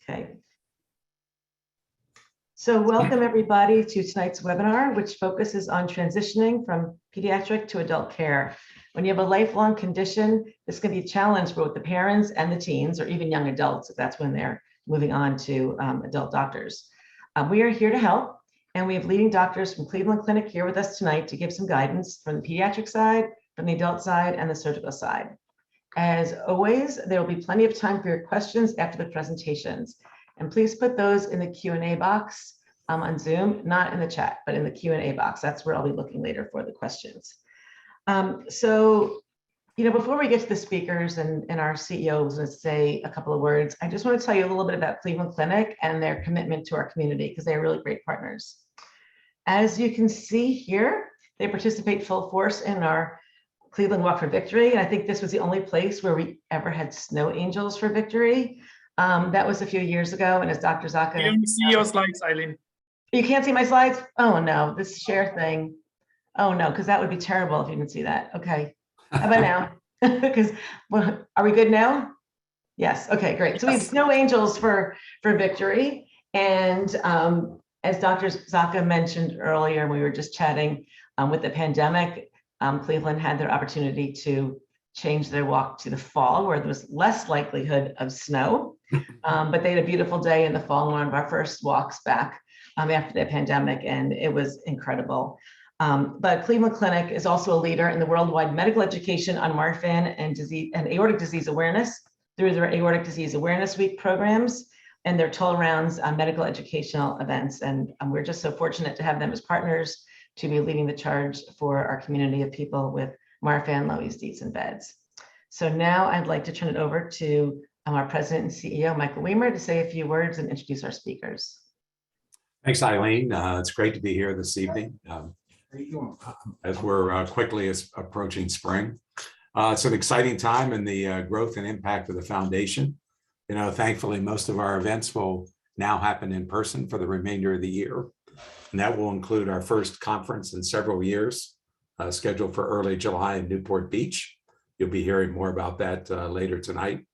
Okay. So welcome everybody to tonight's webinar, which focuses on transitioning from pediatric to adult care. When you have a lifelong condition, this can be a challenge for both the parents and the teens, or even young adults, if that's when they're moving on to adult doctors. We are here to help, and we have leading doctors from Cleveland Clinic here with us tonight to give some guidance from the pediatric side, from the adult side, and the surgical side. As always, there will be plenty of time for your questions after the presentations. And please put those in the Q&A box on Zoom, not in the chat, but in the Q&A box. That's where I'll be looking later for the questions. Before we get to the speakers and our CEO was going to say a couple of words, I just want to tell you a little bit about Cleveland Clinic and their commitment to our community, because they are really great partners. As you can see here, they participate full force in our Cleveland Walk for Victory. And I think this was the only place where we ever had snow angels for victory. That was a few years ago. And as Dr. Zahka— You don't see your slides, Eileen. You can't see my slides? Oh no, this share thing. Oh no, because that would be terrible if you didn't see that. Okay, how about now? Because are we good now? Yes, okay, great. So we have snow angels for victory. And as Dr. Zahka mentioned earlier, we were just chatting with the pandemic, Cleveland had their opportunity to change their walk to the fall, where there was less likelihood of snow. But they had a beautiful day in the fall, one of our first walks back after the pandemic, and it was incredible. But Cleveland Clinic is also a leader in the worldwide medical education on Marfan and aortic disease awareness through their Aortic Disease Awareness Week programs and their toll rounds on medical educational events. And we're just so fortunate to have them as partners to be leading the charge for our community of people with Marfan, Loeys-Dietz, and VEDS. So now I'd like to turn it over to our President and CEO, Michael Weimer, to say a few words and introduce our speakers. Thanks, Eileen. It's great to be here this evening as we're quickly approaching spring. It's an exciting time in the growth and impact of the foundation. Thankfully, most of our events will now happen in person for the remainder of the year. And that will include our first conference in several years, scheduled for early July in Newport Beach. You'll be hearing more about that later tonight.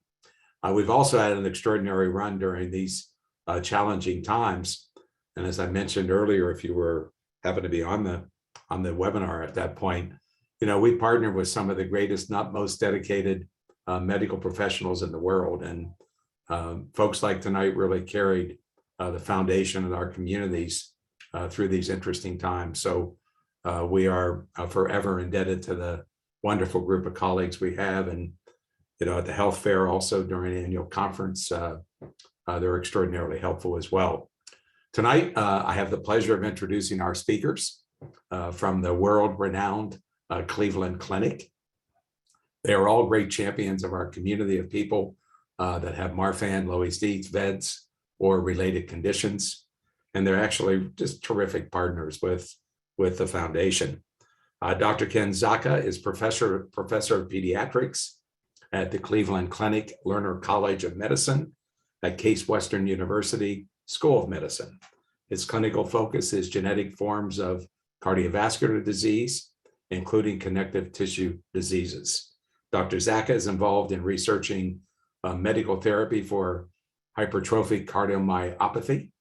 We've also had an extraordinary run during these challenging times. And as I mentioned earlier, if you happen to be on the webinar at that point, we partnered with some of the greatest, not most dedicated medical professionals in the world. And folks like tonight really carried the foundation in our communities through these interesting times. So we are forever indebted to the wonderful group of colleagues we have. And, at the health fair also during the annual conference, they're extraordinarily helpful as well. Tonight, I have the pleasure of introducing our speakers from the world-renowned Cleveland Clinic. They are all great champions of our community of people that have Marfan, Loeys-Dietz, VEDS, or related conditions. And they're actually just terrific partners with the foundation. Dr. Ken Zahka is professor of pediatrics at the Cleveland Clinic Lerner College of Medicine at Case Western University School of Medicine. His clinical focus is genetic forms of cardiovascular disease, including connective tissue diseases. Dr. Zahka is involved in researching medical therapy for hypertrophic cardiomyopathy.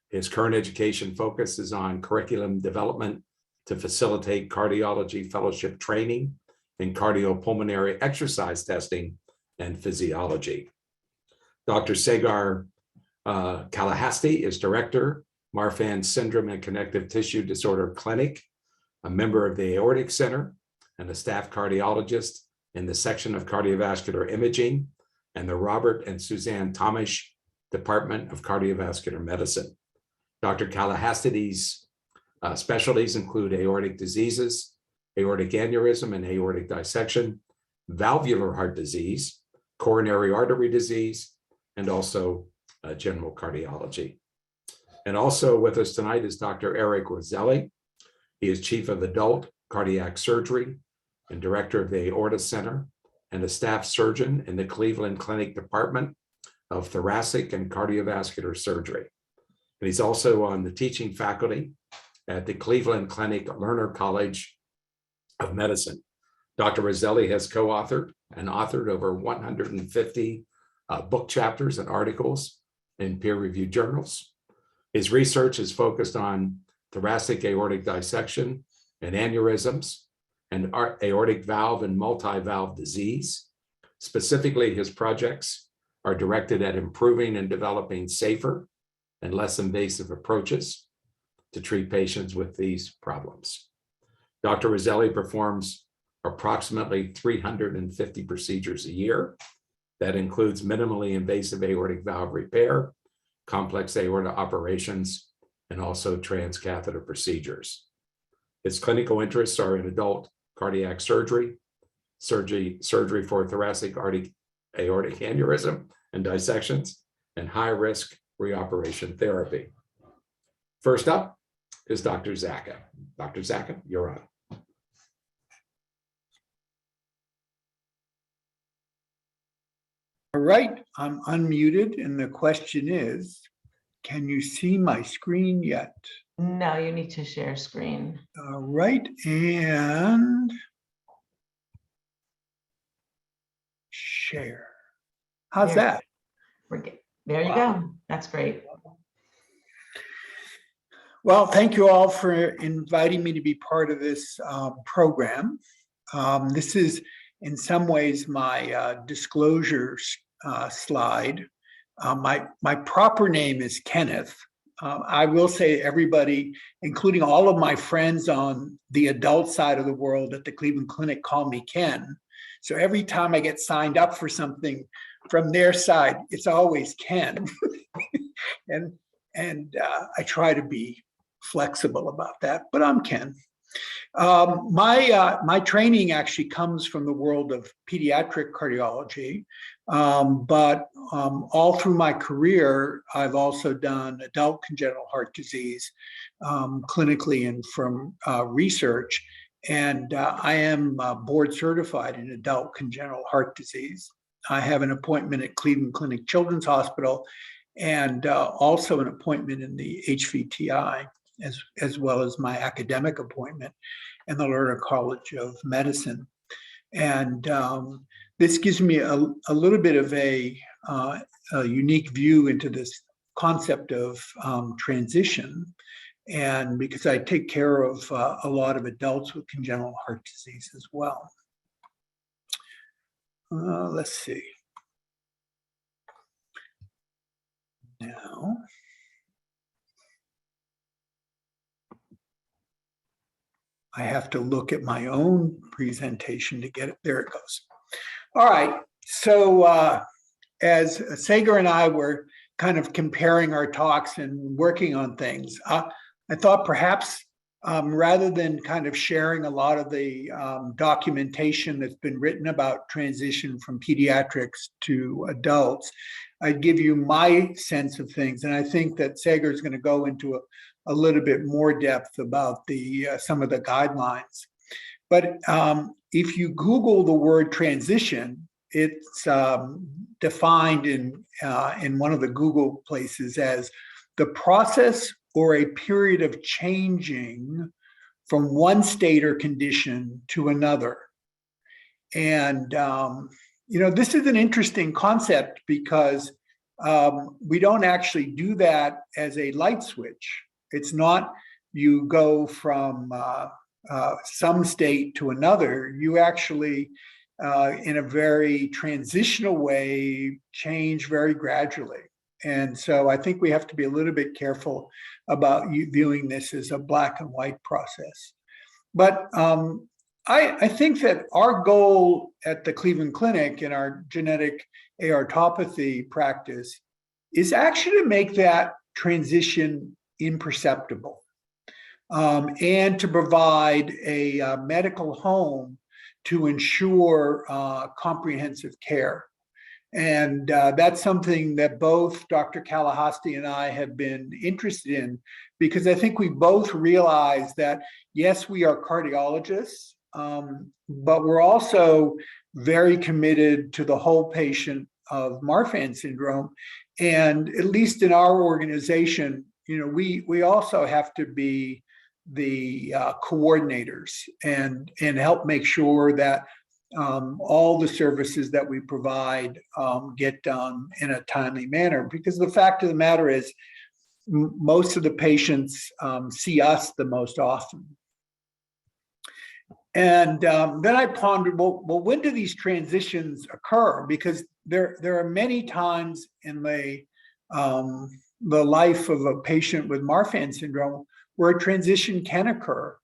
His current education focus is on curriculum development to facilitate cardiology fellowship training in cardiopulmonary exercise testing and physiology. Dr. Vidyasagar Kalahasti is director, Marfan Syndrome and Connective Tissue Disorder Clinic, a member of the Aortic Center, and a staff cardiologist in the section of cardiovascular imaging and the Robert and Suzanne Thomas Department of Cardiovascular Medicine. Dr. Kalahasti's specialties include aortic diseases, aortic aneurysm and aortic dissection, valvular heart disease, coronary artery disease, and also general cardiology. And also with us tonight is Dr. Eric Roselli. He is Chief of Adult Cardiac Surgery and Director of the Aorta Center and a staff surgeon in the Cleveland Clinic Department of Thoracic and Cardiovascular Surgery. And he's also on the teaching faculty at the Cleveland Clinic Lerner College of Medicine. Dr. Roselli has co-authored and authored over 150 book chapters and articles in peer-reviewed journals. His research is focused on thoracic aortic dissection and aneurysms and aortic valve and multi-valve disease. Specifically, his projects are directed at improving and developing safer and less invasive approaches to treat patients with these problems. Dr. Roselli performs approximately 350 procedures a year. That includes minimally invasive aortic valve repair, complex aorta operations, and also transcatheter procedures. His clinical interests are in adult cardiac surgery, surgery for thoracic aortic aneurysm and dissections, and high-risk reoperation therapy. First up is Dr. Zahka. Dr. Zahka, you're on. All right, I'm unmuted, and the question is, can you see my screen yet? No, you need to share screen. All right, and share. How's that? There you go. That's great. Well, thank you all for inviting me to be part of this program. This is, in some ways, my disclosure slide. My proper name is Kenneth. I will say everybody, including all of my friends on the adult side of the world at the Cleveland Clinic, call me Ken. So every time I get signed up for something from their side, it's always Ken. and I try to be flexible about that, but I'm Ken. My training actually comes from the world of pediatric cardiology, but all through my career, I've also done adult congenital heart disease clinically and from research, and I am board certified in adult congenital heart disease. I have an appointment at Cleveland Clinic Children's Hospital and also an appointment in the HVTI, as well as my academic appointment in the Lerner College of Medicine. And this gives me a little bit of a unique view into this concept of transition. And because I take care of a lot of adults with congenital heart disease as well. Let's see. Now, I have to look at my own presentation to get it. There it goes. All right. So as Sagar and I were kind of comparing our talks and working on things, I thought perhaps rather than kind of sharing a lot of the documentation that's been written about transition from pediatrics to adults, I'd give you my sense of things. And I think that Sagar is going to go into a little bit more depth about the some of the guidelines. But if you Google the word transition, it's defined in one of the Google places as the process or a period of changing from one state or condition to another. And you know, this is an interesting concept because we don't actually do that as a light switch. It's not you go from some state to another. You actually, in a very transitional way, change very gradually. And so I think we have to be a little bit careful about viewing this as a black and white process. But I think that our goal at the Cleveland Clinic in our genetic aortopathy practice is actually to make that transition imperceptible and to provide a medical home to ensure comprehensive care. And that's something that both Dr. Kalahasti and I have been interested in, because I think we both realize that, yes, we are cardiologists, but we're also very committed to the whole patient of Marfan syndrome. And at least in our organization, you know, we also have to be the coordinators and help make sure that all the services that we provide get done in a timely manner. Because the fact of the matter is, most of the patients see us the most often. And then I pondered, well, when do these transitions occur? Because there are many times in the life of a patient with Marfan syndrome where a transition can occur.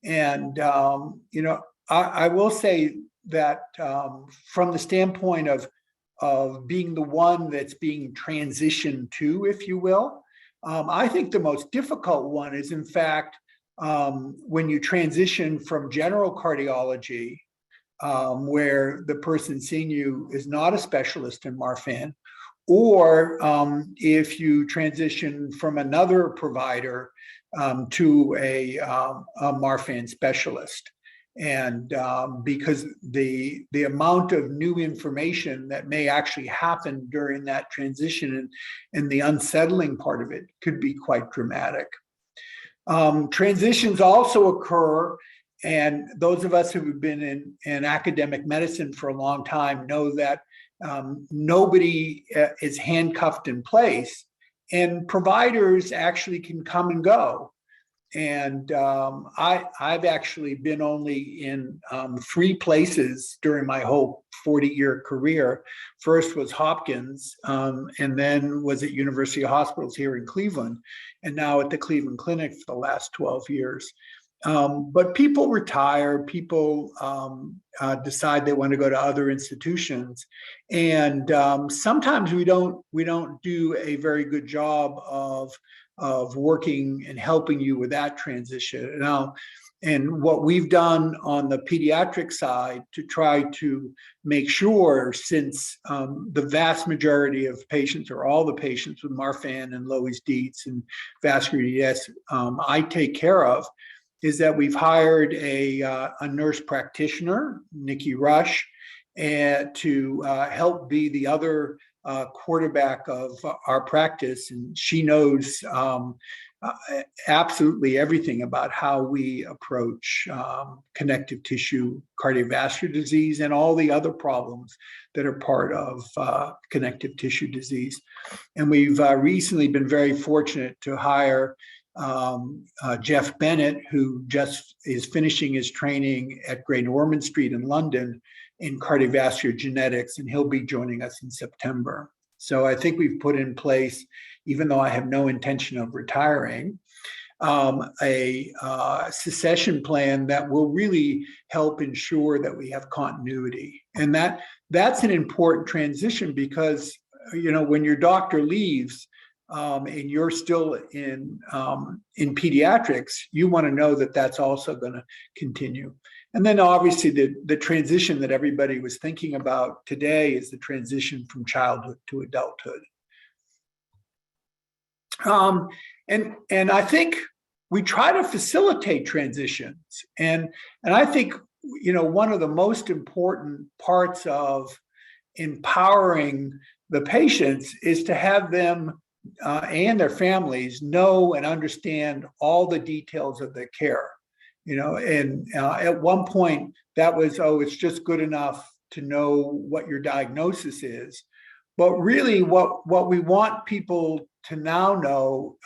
And, you know, I will say that from the standpoint of being the one that's being transitioned to, if you will, I think the most difficult one is, in fact, when you transition from general cardiology, where the person seeing you is not a specialist in Marfan, or if you transition from another provider to a Marfan specialist. And because the amount of new information that may actually happen during that transition and the unsettling part of it could be quite dramatic. Transitions also occur, and those of us who have been in academic medicine for a long time know that nobody is handcuffed in place, and providers actually can come and go. And I've actually been only in 3 places during my whole 40-year career. First was Hopkins, and then was at University Hospitals here in Cleveland, and now at the Cleveland Clinic for the last 12 years. But people retire, people decide they want to go to other institutions, and sometimes we don't do a very good job of working and helping you with that transition. Now, and what we've done on the pediatric side to try to make sure, since the vast majority of patients, or all the patients with Marfan and Loeys-Dietz and Vascular VEDS I take care of, is that we've hired a nurse practitioner, Nikki Rush, and to help be the other quarterback of our practice. And she knows absolutely everything about how we approach connective tissue cardiovascular disease and all the other problems that are part of connective tissue disease. And we've recently been very fortunate to hire Jeff Bennett, who just is finishing his training at Great Ormond Street in London in cardiovascular genetics, and he'll be joining us in September. So I think we've put in place, even though I have no intention of retiring, a succession plan that will really help ensure that we have continuity. And that's an important transition, because, you know, when your doctor leaves, and you're still in pediatrics, you want to know that that's also going to continue. And then obviously the transition that everybody was thinking about today is the transition from childhood to adulthood. And I think we try to facilitate transitions. And I think, you know, one of the most important parts of empowering the patients is to have them and their families know and understand all the details of their care. You know, and at one point that was, oh, it's just good enough to know what your diagnosis is. But really what we want people to now know,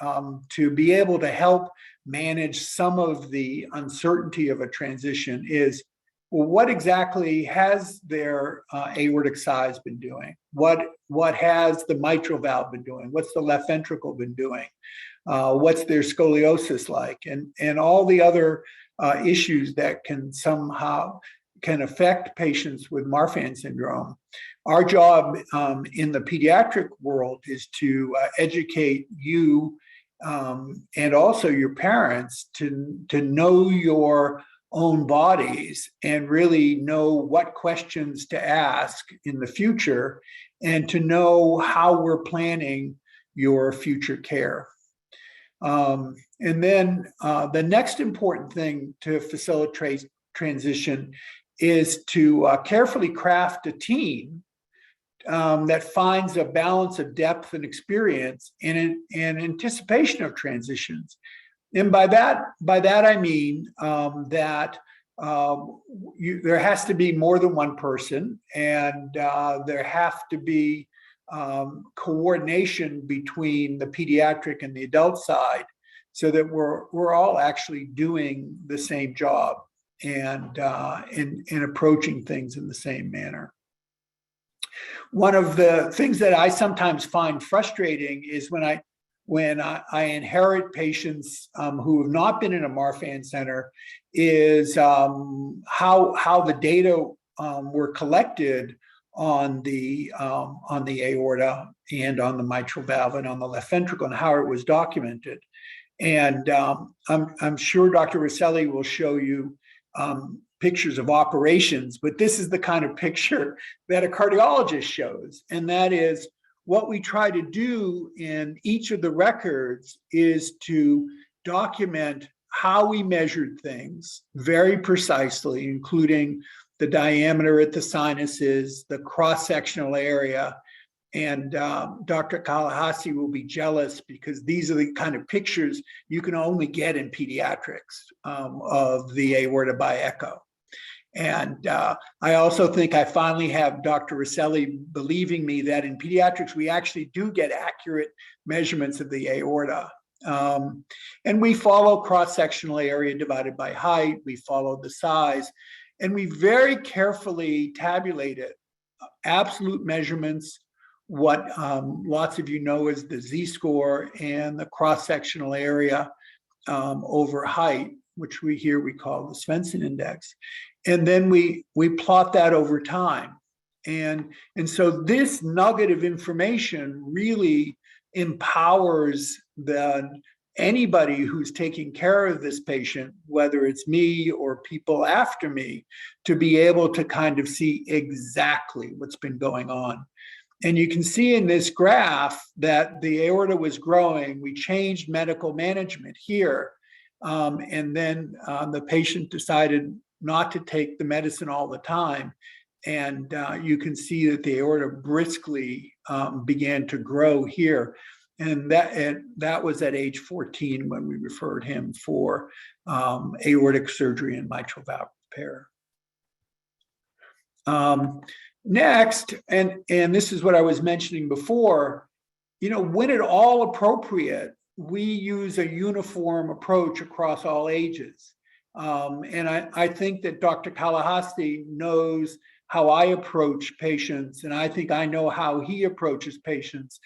to be able to help manage some of the uncertainty of a transition, is, well, what exactly has their aortic size been doing? What has the mitral valve been doing? What's the left ventricle been doing? What's their scoliosis like? And all the other issues that can affect patients with Marfan syndrome. Our job in the pediatric world is to educate you and also your parents to know your own bodies and really know what questions to ask in the future, and to know how we're planning your future care. And then the next important thing to facilitate transition is to carefully craft a team that finds a balance of depth and experience in anticipation of transitions. And by that I mean that there has to be more than one person, and there have to be coordination between the pediatric and the adult side, so that we're all actually doing the same job and approaching things in the same manner. One of the things that I sometimes find frustrating is when I inherit patients who have not been in a Marfan center, is how the data were collected on the aorta and on the mitral valve and on the left ventricle, and how it was documented. And I'm sure Dr. Roselli will show you pictures of operations, but this is the kind of picture that a cardiologist shows. And that is what we try to do in each of the records is to document how we measured things very precisely, including the diameter at the sinuses, the cross-sectional area. And Dr. Kalahasti will be jealous because these are the kind of pictures you can only get in pediatrics of the aorta by echo. And I also think I finally have Dr. Roselli believing me that in pediatrics, we actually do get accurate measurements of the aorta. And we follow cross-sectional area divided by height. We follow the size. And we very carefully tabulated absolute measurements, what lots of you know as the Z-score, and the cross-sectional area over height, which we call the Svensson index. And then we plot that over time. And so this nugget of information really empowers anybody who's taking care of this patient, whether it's me or people after me, to be able to kind of see exactly what's been going on. And you can see in this graph that the aorta was growing. We changed medical management here. And then the patient decided not to take the medicine all the time. And you can see that the aorta briskly began to grow here. And that was at age 14 when we referred him for aortic surgery and mitral valve repair. Next, and this is what I was mentioning before, when at all appropriate, we use a uniform approach across all ages. And I think that Dr. Kalahasti knows how I approach patients, and I think I know how he approaches patients.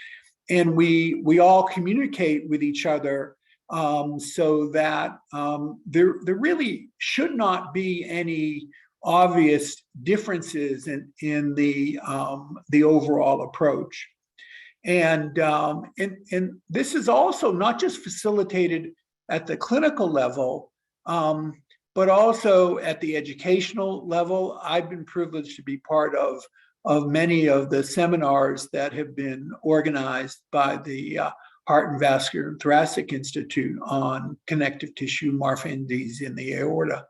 And we all communicate with each other so that there really should not be any obvious differences in the overall approach. And this is also not just facilitated at the clinical level, but also at the educational level. I've been privileged to be part of many of the seminars that have been organized by the Heart and Vascular and Thoracic Institute on connective tissue Marfan disease in the aorta.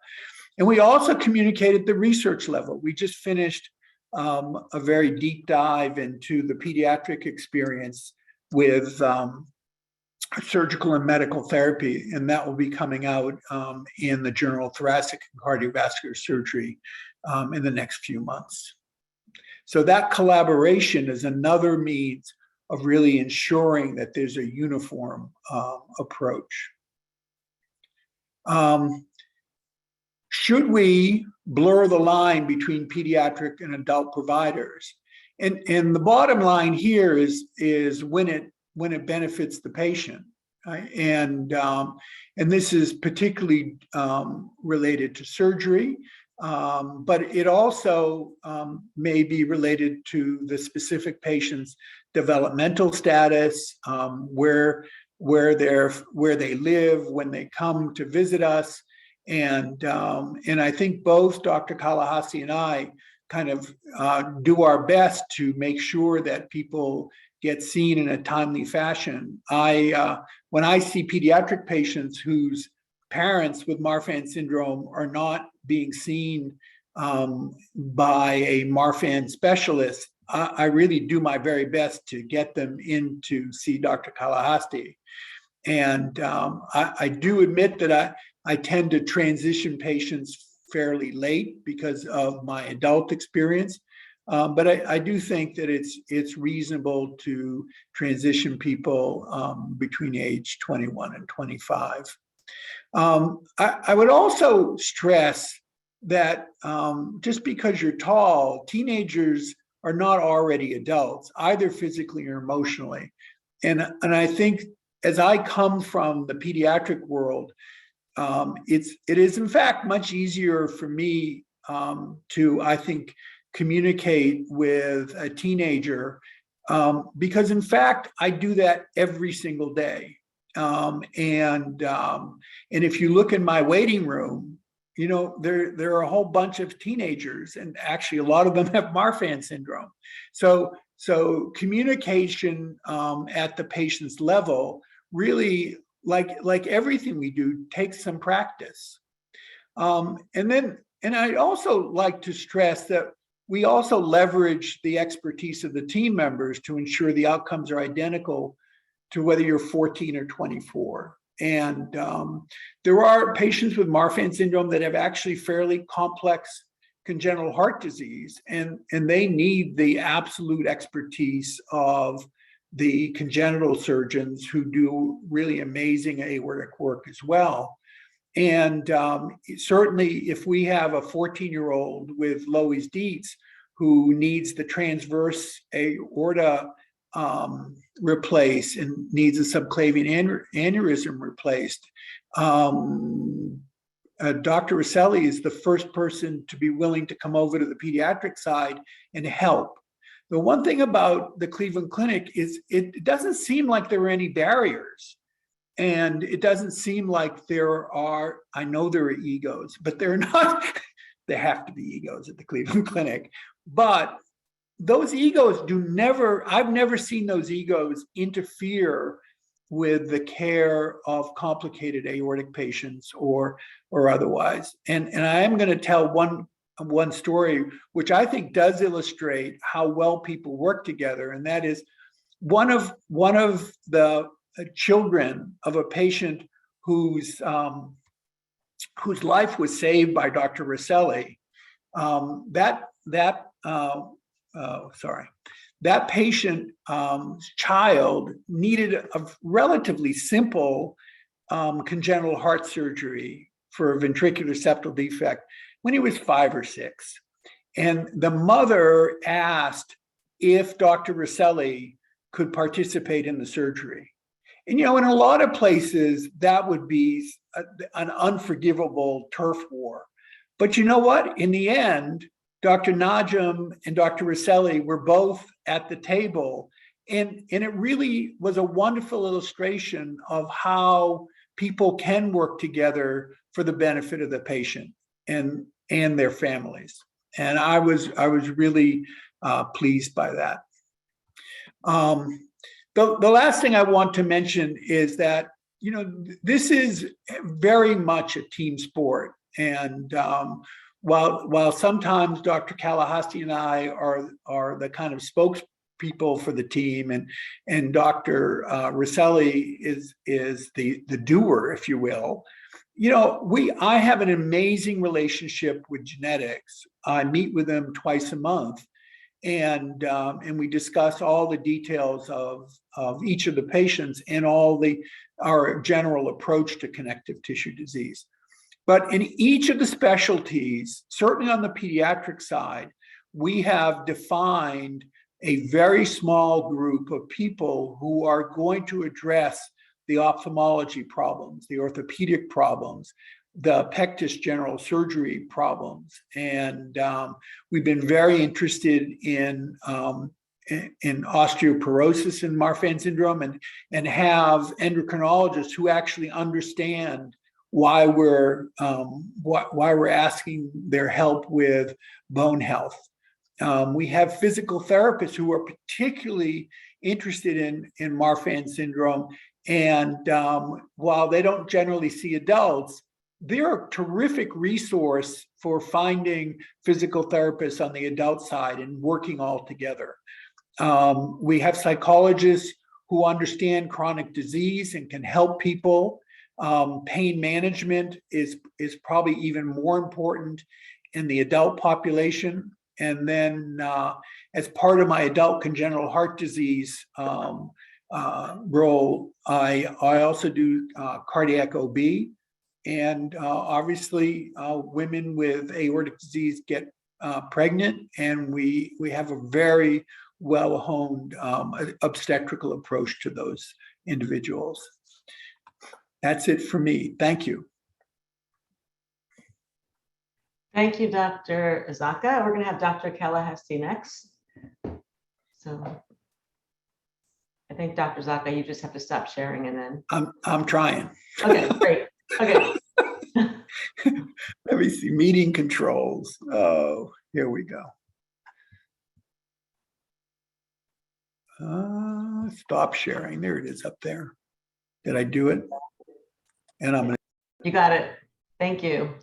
And we also communicate at the research level. We just finished a very deep dive into the pediatric experience with surgical and medical therapy, and that will be coming out in the Journal of Thoracic and Cardiovascular Surgery in the next few months. So that collaboration is another means of really ensuring that there's a uniform approach. Should we blur the line between pediatric and adult providers? And the bottom line here is when it benefits the patient, right? And this is particularly related to surgery, but it also may be related to the specific patient's developmental status, where they live when they come to visit us. And I think both Dr. Kalahasti and I kind of do our best to make sure that people get seen in a timely fashion. When I see pediatric patients whose parents with Marfan syndrome are not being seen by a Marfan specialist, I really do my very best to get them in to see Dr. Kalahasti. And I do admit that I tend to transition patients fairly late because of my adult experience. But I do think that it's reasonable to transition people between age 21 and 25. I would also stress that just because you're tall, teenagers are not already adults, either physically or emotionally. And I think as I come from the pediatric world, it is in fact much easier for me to, I think, communicate with a teenager because in fact I do that every single day. And if you look in my waiting room, you know, there are a whole bunch of teenagers, and actually a lot of them have Marfan syndrome. So communication at the patient's level really, like everything we do, takes some practice. And I'd also like to stress that we also leverage the expertise of the team members to ensure the outcomes are identical to whether you're 14 or 24. And there are patients with Marfan syndrome that have actually fairly complex congenital heart disease, and they need the absolute expertise of the congenital surgeons who do really amazing aortic work as well. And certainly if we have a 14-year-old with Loeys-Dietz who needs the transverse aorta replaced and needs a subclavian aneurysm replaced, Dr. Roselli is the first person to be willing to come over to the pediatric side and help. The one thing about the Cleveland Clinic is it doesn't seem like there are any barriers. And it doesn't seem like there are, I know there are egos, but they're not, there have to be egos at the Cleveland Clinic. But those egos I've never seen those egos interfere with the care of complicated aortic patients or otherwise. And I am going to tell one story, which I think does illustrate how well people work together. And that is one of the children of a patient whose life was saved by Dr. Roselli. That patient child needed a relatively simple congenital heart surgery for a ventricular septal defect when he was 5 or 6. And the mother asked if Dr. Roselli could participate in the surgery. And, you know, in a lot of places, that would be an unforgivable turf war. But you know what? In the end, Dr. Najm and Dr. Roselli were both at the table. And it really was a wonderful illustration of how people can work together for the benefit of the patient and their families. And I was really pleased by that. The last thing I want to mention is that, you know, this is very much a team sport. And while sometimes Dr. Kalahasti and I are the kind of spokespeople for the team, and Dr. Roselli is the doer, if you will, you know, I have an amazing relationship with genetics. I meet with them twice a month. And we discuss all the details of each of the patients and our general approach to connective tissue disease. But in each of the specialties, certainly on the pediatric side, we have defined a very small group of people who are going to address the ophthalmology problems, the orthopedic problems, the pectus general surgery problems. And we've been very interested in osteoporosis and Marfan syndrome and have endocrinologists who actually understand why we're asking their help with bone health. We have physical therapists who are particularly interested in Marfan syndrome. And while they don't generally see adults, they're a terrific resource for finding physical therapists on the adult side and working all together. We have psychologists who understand chronic disease and can help people Pain management is probably even more important in the adult population. And then as part of my adult congenital heart disease role, I also do cardiac OB. And obviously, women with aortic disease get pregnant, and we have a very well-honed obstetrical approach to those individuals. That's it for me. Thank you. Thank you, Dr. Zahka. We're going to have Dr. Kalahasti next. So I think, Dr. Zahka, you just have to stop sharing and then. I'm trying. Okay, great. Okay. Let me see, meeting controls. Oh, here we go. Stop sharing. There it is up there. Did I do it? And I'm gonna. You got it. Thank you.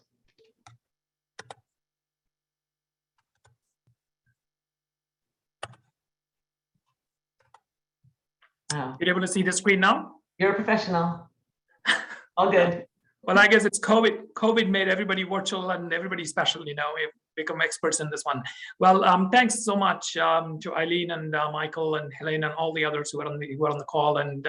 Oh, You're able to see the screen now? you're a professional. All good. Well, I guess it's COVID. COVID made everybody virtual and everybody special, you know, we've become experts in this one. Well, thanks so much to Eileen and Michael and Helene and all the others who are on the call. And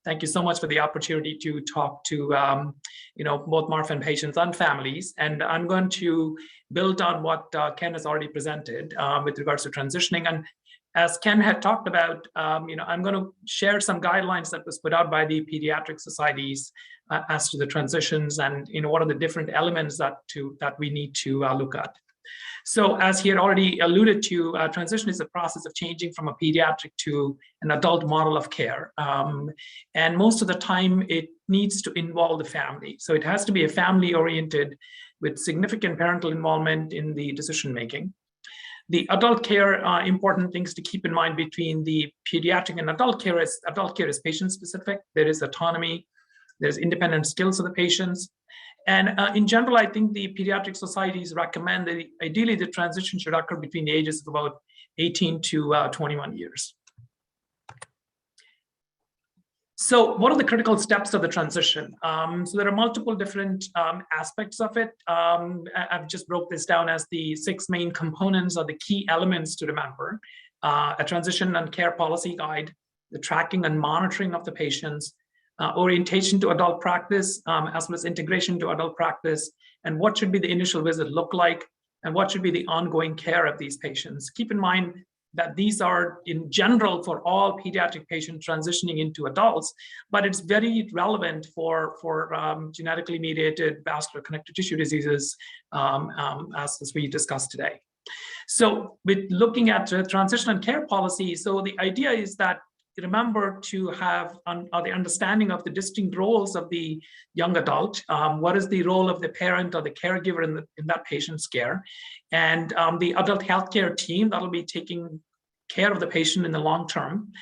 thank you so much for the opportunity to talk to, you know, both Marfan patients and families. And I'm going to build on what Ken has already presented with regards to transitioning. And as Ken had talked about, you know, I'm going to share some guidelines that was put out by the pediatric societies as to the transitions and, you know, what are the different elements that we need to look at. So as he had already alluded to, transition is a process of changing from a pediatric to an adult model of care. And most of the time it needs to involve the family. So it has to be a family oriented with significant parental involvement in the decision making. The adult care, important things to keep in mind between the pediatric and adult care is patient specific. There is autonomy, there's independent skills of the patients. And in general, I think the pediatric societies recommend that ideally the transition should occur between the ages of about 18 to 21 years. So what are the critical steps of the transition? So there are multiple different aspects of it. I've just broke this down as the 6 main components or the key elements to remember. A transition and care policy guide, the tracking and monitoring of the patients, orientation to adult practice, as well as integration to adult practice, and what should be the initial visit look like, and what should be the ongoing care of these patients. Keep in mind that these are in general for all pediatric patients transitioning into adults, but it's very relevant for genetically mediated vascular connective tissue diseases, as we discussed today. So with looking at transition and care policy, so the idea is that remember to have the understanding of the distinct roles of the young adult. What is the role of the parent or the caregiver in that patient's care, and the adult healthcare team that'll be taking care of the patient in the long term,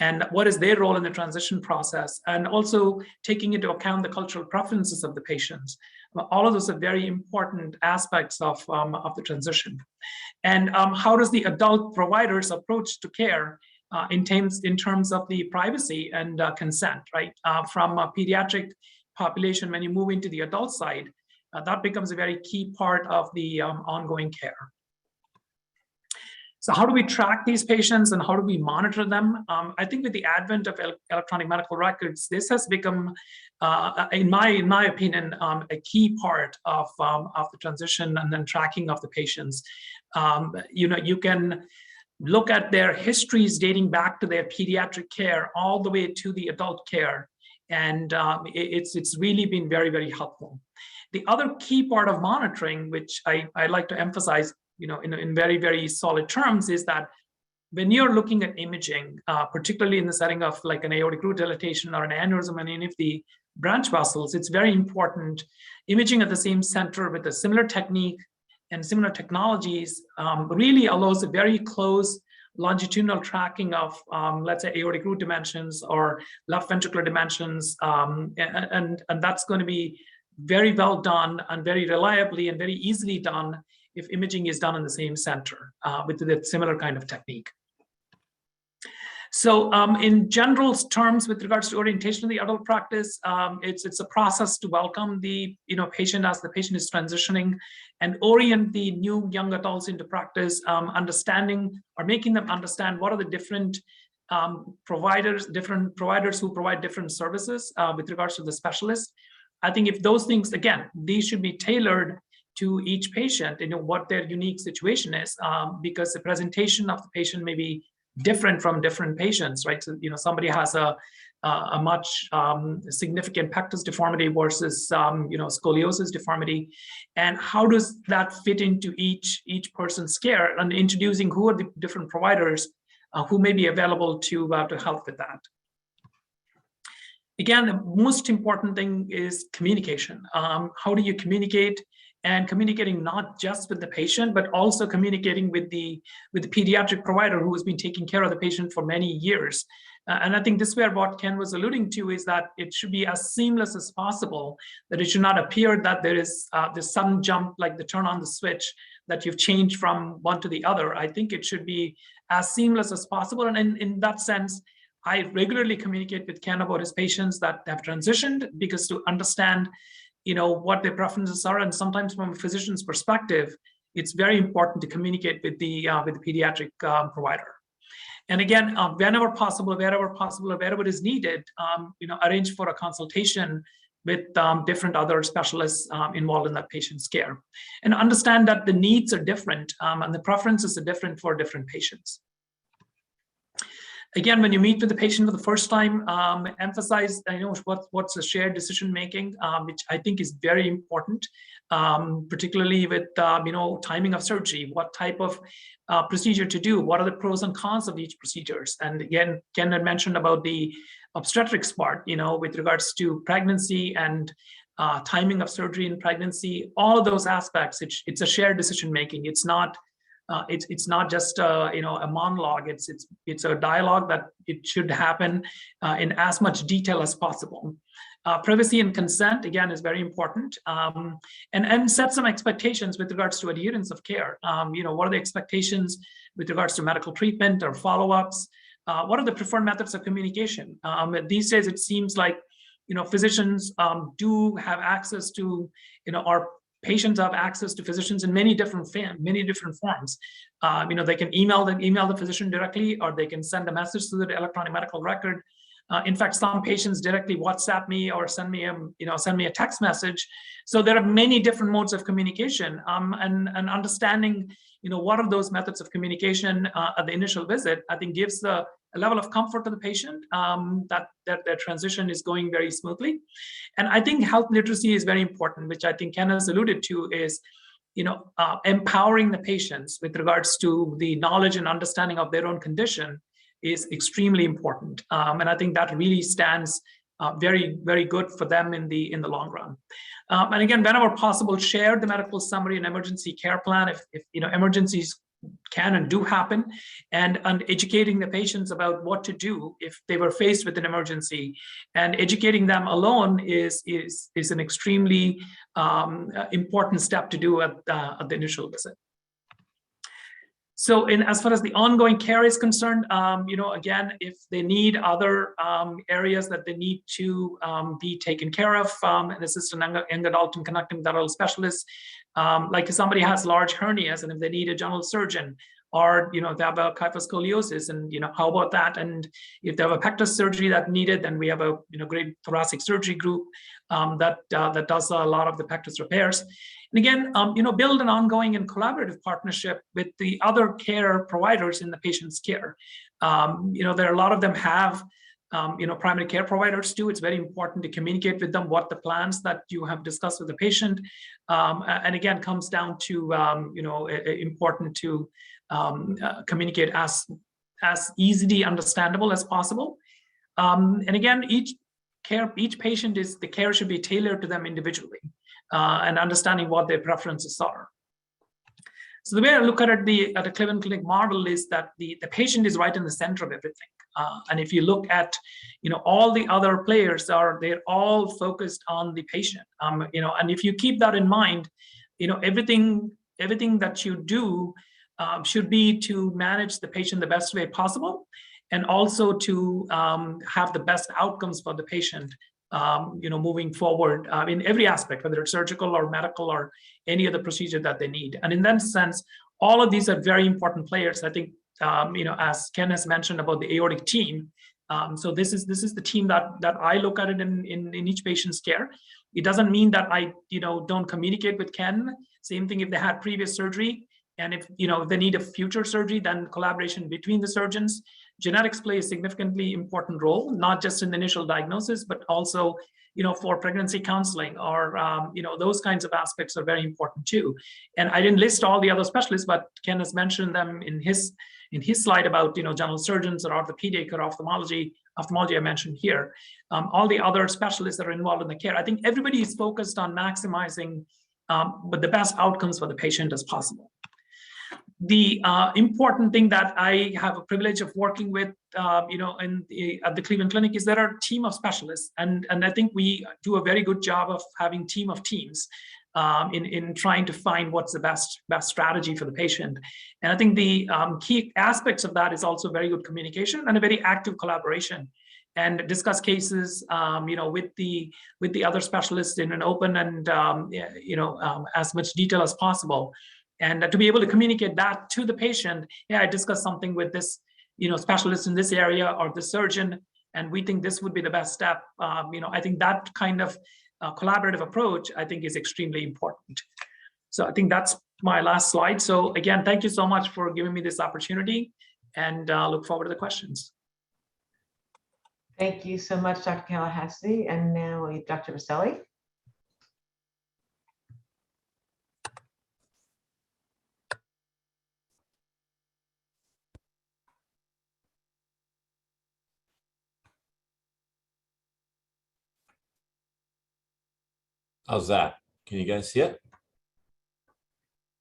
and what is their role in the transition process, and also taking into account the cultural preferences of the patients. All of those are very important aspects of the transition. And how does the adult provider's approach to care in terms of the privacy and consent, right? From a pediatric population, when you move into the adult side, that becomes a very key part of the ongoing care. So how do we track these patients and how do we monitor them? I think with the advent of electronic medical records, this has become, in my opinion, a key part of the transition and then tracking of the patients. You know, you can look at their histories dating back to their pediatric care all the way to the adult care. And it's really been very, very helpful. The other key part of monitoring, which I like to emphasize, you know, in very, very solid terms, is that when you're looking at imaging, particularly in the setting of like an aortic root dilatation or an aneurysm in any of the branch vessels, it's very important. Imaging at the same center with a similar technique and similar technologies really allows a very close longitudinal tracking of, let's say, aortic root dimensions or left ventricular dimensions, and that's going to be very well done and very reliably and very easily done if imaging is done in the same center with the similar kind of technique. So in general terms, with regards to orientation of the adult practice, it's a process to welcome the patient as the patient is transitioning, and orient the new young adults into practice, understanding or making them understand what are the different providers who provide different services with regards to the specialist. I think if those things, again, these should be tailored to each patient, what their unique situation is, because the presentation of the patient may be different from different patients, right? So, somebody has a much significant pectus deformity versus, scoliosis deformity. And how does that fit into each person's care, and introducing who are the different providers who may be available to help with that. Again, the most important thing is communication. How do you communicate? And communicating not just with the patient, but also communicating with the pediatric provider who has been taking care of the patient for many years. And I think this is where what Ken was alluding to is that it should be as seamless as possible, that it should not appear that there is this sudden jump, like the turn on the switch, that you've changed from one to the other. I think it should be as seamless as possible. And in that sense, I regularly communicate with Ken about his patients that have transitioned, because to understand what their preferences are, and sometimes from a physician's perspective, it's very important to communicate with the pediatric provider. And again, whenever possible, wherever is needed, arrange for a consultation with different other specialists involved in that patient's care, and understand that the needs are different and the preferences are different for different patients. Again, when you meet with the patient for the first time, emphasize what's the shared decision making, which I think is very important, particularly with timing of surgery, what type of procedure to do, what are the pros and cons of each procedures. And again, Ken had mentioned about the obstetrics part, with regards to pregnancy and timing of surgery in pregnancy, all of those aspects. It's a shared decision making. It's not just a monologue. It's a dialogue that it should happen in as much detail as possible. Privacy and consent, again, is very important, and set some expectations with regards to adherence of care. What are the expectations with regards to medical treatment or follow-ups? What are the preferred methods of communication? These days, it seems like physicians do have access to, our patients have access to physicians in many different forms. They can email the physician directly, or they can send a message to the electronic medical record. In fact, some patients directly WhatsApp me or send me a text message. So there are many different modes of communication, and understanding what are those methods of communication at the initial visit, I think gives a level of comfort to the patient that their transition is going very smoothly. And I think health literacy is very important, which I think Ken has alluded to, is empowering the patients with regards to the knowledge and understanding of their own condition is extremely important. And I think that really stands very, very good for them in the long run. And again, whenever possible, share the medical summary and emergency care plan if emergencies can and do happen, and educating the patients about what to do if they were faced with an emergency. And educating them alone is an extremely important step to do at the initial visit. So as far as the ongoing care is concerned, again, if they need other areas that they need to be taken care of, an assistant young adult and conducting adult specialist, like if somebody has large hernias and if they need a general surgeon, or they have a kyphoscoliosis, and how about that? And if they have a pectus surgery that needed, then we have a great thoracic surgery group that does a lot of the pectus repairs. And again, build an ongoing and collaborative partnership with the other care providers in the patient's care. There are a lot of them have primary care providers too. It's very important to communicate with them what the plans that you have discussed with the patient. And again, comes down to important to communicate as easily understandable as possible. And again, each patient the care should be tailored to them individually, and understanding what their preferences are. So the way I look at it, at a Cleveland Clinic model, is that the patient is right in the center of everything. And if you look at, all the other players they're all focused on the patient. And if you keep that in mind, everything that you do should be to manage the patient the best way possible. and also to have the best outcomes for the patient, moving forward in every aspect, whether it's surgical or medical or any other procedure that they need. And in that sense, all of these are very important players. I think, as Ken has mentioned about the aortic team. So this is the team that I look at it in each patient's care. It doesn't mean that I don't communicate with Ken. Same thing if they had previous surgery, and if they need a future surgery, then collaboration between the surgeons. Genetics play a significantly important role, not just in the initial diagnosis, but also for pregnancy counseling or those kinds of aspects are very important too. And I didn't list all the other specialists, but Ken has mentioned them in his slide about general surgeons or orthopedic or ophthalmology I mentioned here. All the other specialists that are involved in the care. I think everybody is focused on maximizing but the best outcomes for the patient as possible. The important thing that I have a privilege of working with, at the Cleveland Clinic is there are a team of specialists, and I think we do a very good job of having team of teams in trying to find what's the best strategy for the patient. And I think the key aspects of that is also very good communication and a very active collaboration, and discuss cases, with the other specialists in an open and as much detail as possible. And to be able to communicate that to the patient, yeah, I discussed something with this, specialist in this area or the surgeon, and we think this would be the best step. I think that kind of collaborative approach, I think, is extremely important. So I think that's my last slide. So again, thank you so much for giving me this opportunity, and look forward to the questions. Thank you so much, Dr. Kalahasti. And now we have Dr. Roselli. How's that? Can you guys see it?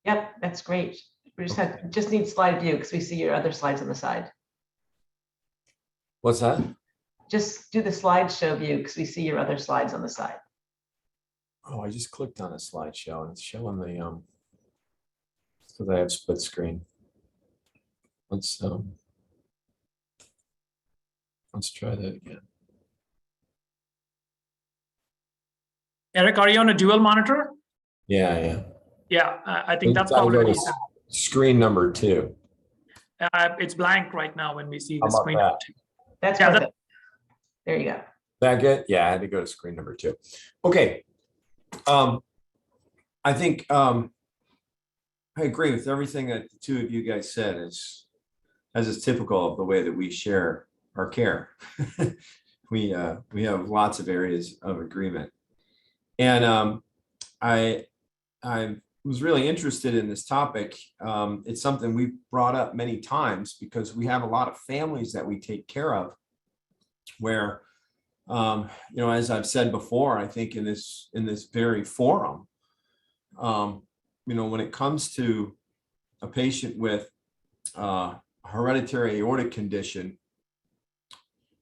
Yep, that's great. We just need slide view because we see your other slides on the side. What's that? Just do the slideshow view because we see your other slides on the side. Oh, I just clicked on a slideshow and it's showing the because I have split screen. Let's try that again. Eric, are you on a dual monitor? Yeah. Yeah, I think that's probably what he's at. Screen number 2. It's blank right now when we see the How about screen. that? That's Yeah, perfect. There you go. That good? Yeah, I had to go to screen number 2. Okay. I think I agree with everything that the two of you guys said. As is typical of the way that we share our care. we have lots of areas of agreement. And I was really interested in this topic. It's something we've brought up many times because we have a lot of families that we take care of where, as I've said before, I think in this very forum, when it comes to a patient with hereditary aortic condition,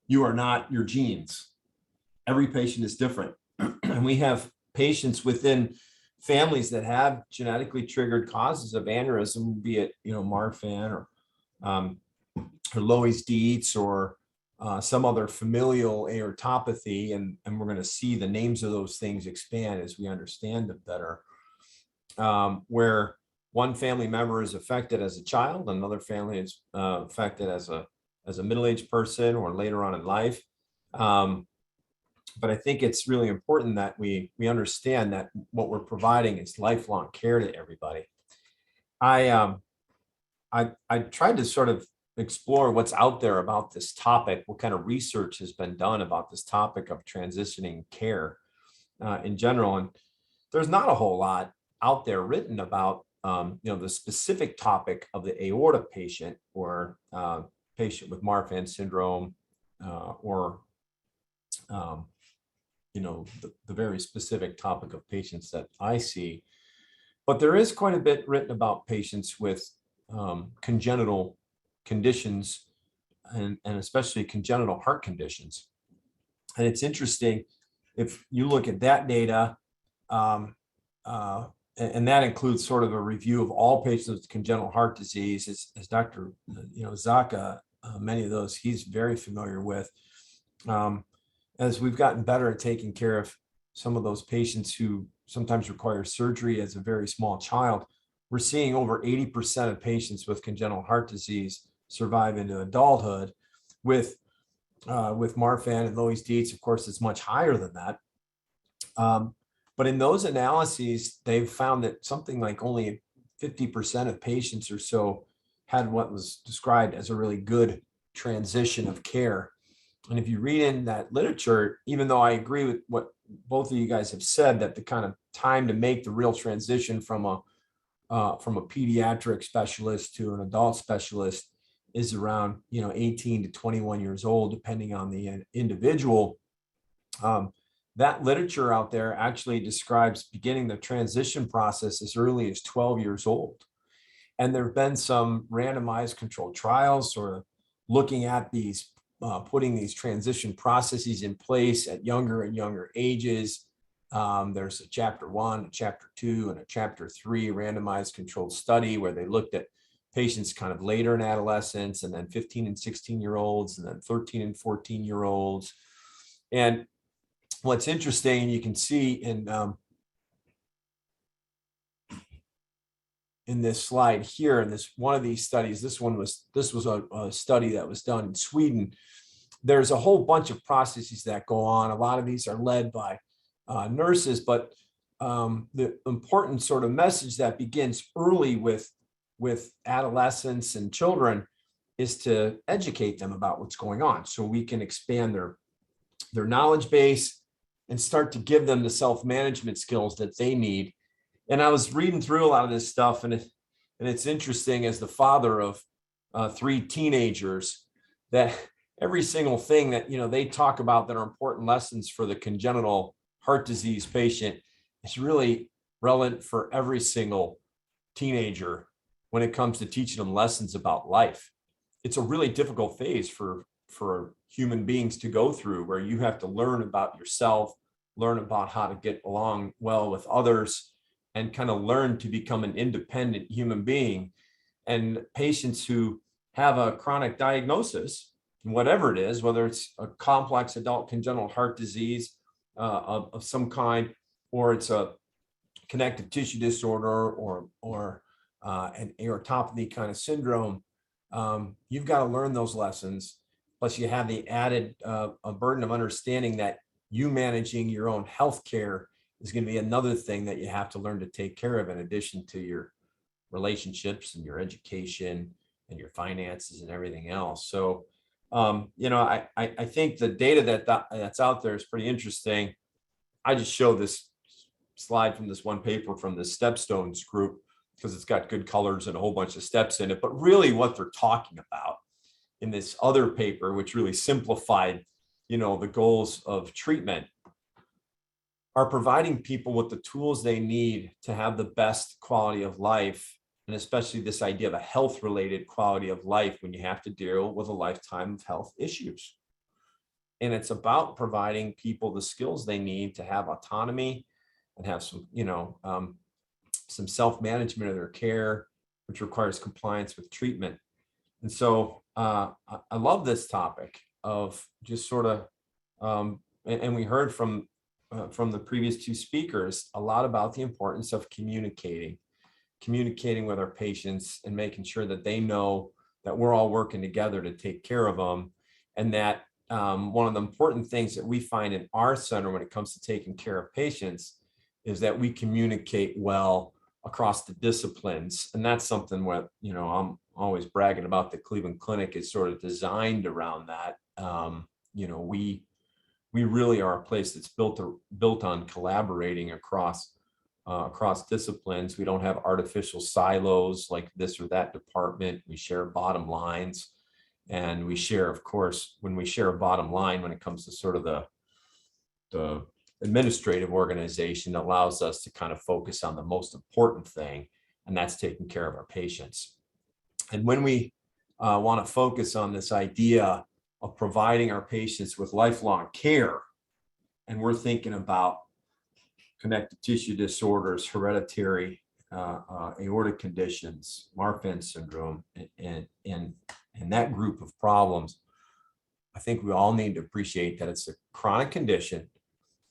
you are not your genes. Every patient is different. And we have patients within families that have genetically triggered causes of aneurysm, be it, Marfan or Loeys-Dietz or some other familial aortopathy. And we're going to see the names of those things expand as we understand them better. Where one family member is affected as a child, another family is affected as a middle-aged person or later on in life. But I think it's really important that we understand that what we're providing is lifelong care to everybody. I tried to sort of explore what's out there about this topic, what kind of research has been done about this topic of transitioning care in general. And there's not a whole lot out there written about the specific topic of the aorta patient or patient with Marfan syndrome or the very specific topic of patients that I see. But there is quite a bit written about patients with congenital conditions and especially congenital heart conditions. And it's interesting if you look at that data, and that includes sort of a review of all patients with congenital heart disease, as Dr. Zahka many of those he's very familiar with. As we've gotten better at taking care of some of those patients who sometimes require surgery as a very small child, we're seeing over 80% of patients with congenital heart disease survive into adulthood. With Marfan and Loeys-Dietz, of course, it's much higher than that. But in those analyses, they've found that something like only 50% of patients or so had what was described as a really good transition of care. And if you read in that literature, even though I agree with what both of you guys have said, that the kind of time to make the real transition from a pediatric specialist to an adult specialist is around 18 to 21 years old, depending on the individual. That literature out there actually describes beginning the transition process as early as 12 years old. And there have been some randomized controlled trials sort of looking at these, putting these transition processes in place at younger and younger ages. There's a chapter 1, a chapter 2, and a chapter 3 randomized controlled study where they looked at patients kind of later in adolescence, and then 15 and 16-year-olds, and then 13 and 14-year-olds. And what's interesting, you can see in this slide here, in this one of these studies, this was a study that was done in Sweden. There's a whole bunch of processes that go on. A lot of these are led by nurses, but the important sort of message that begins early with adolescents and children is to educate them about what's going on, so we can expand their knowledge base and start to give them the self-management skills that they need. And I was reading through a lot of this stuff, and it's interesting, as the father of 3 teenagers, that every single thing that they talk about that are important lessons for the congenital heart disease patient is really relevant for every single teenager when it comes to teaching them lessons about life. It's a really difficult phase for human beings to go through, where you have to learn about yourself, learn about how to get along well with others, and kind of learn to become an independent human being. And patients who have a chronic diagnosis, whatever it is, whether it's a complex adult congenital heart disease of some kind, or it's a connective tissue disorder, or an aortopathy kind of syndrome, you've got to learn those lessons. Plus, you have the added a burden of understanding that you managing your own health care is going to be another thing that you have to learn to take care of, in addition to your relationships and your education and your finances and everything else. So, I think the data that's out there is pretty interesting. I just show this slide from this one paper from the Stepstones group because it's got good colors and a whole bunch of steps in it. But really what they're talking about in this other paper, which really simplified, the goals of treatment, are providing people with the tools they need to have the best quality of life, and especially this idea of a health-related quality of life when you have to deal with a lifetime of health issues. And it's about providing people the skills they need to have autonomy and have some, some self-management of their care, which requires compliance with treatment. And so I love this topic of just sort of, and we heard from the previous 2 speakers a lot about the importance of communicating with our patients and making sure that they know that we're all working together to take care of them. And that one of the important things that we find in our center when it comes to taking care of patients is that we communicate well across the disciplines. And that's something what, I'm always bragging about. The Cleveland Clinic is sort of designed around that. We really are a place that's built on collaborating across disciplines. We don't have artificial silos like this or that department. We share bottom lines, and we share, of course, when we share a bottom line, when it comes to sort of the administrative organization, that allows us to kind of focus on the most important thing, and that's taking care of our patients. And when we want to focus on this idea of providing our patients with lifelong care, and we're thinking about connective tissue disorders, hereditary aortic conditions, Marfan syndrome, and And that group of problems, I think we all need to appreciate that it's a chronic condition,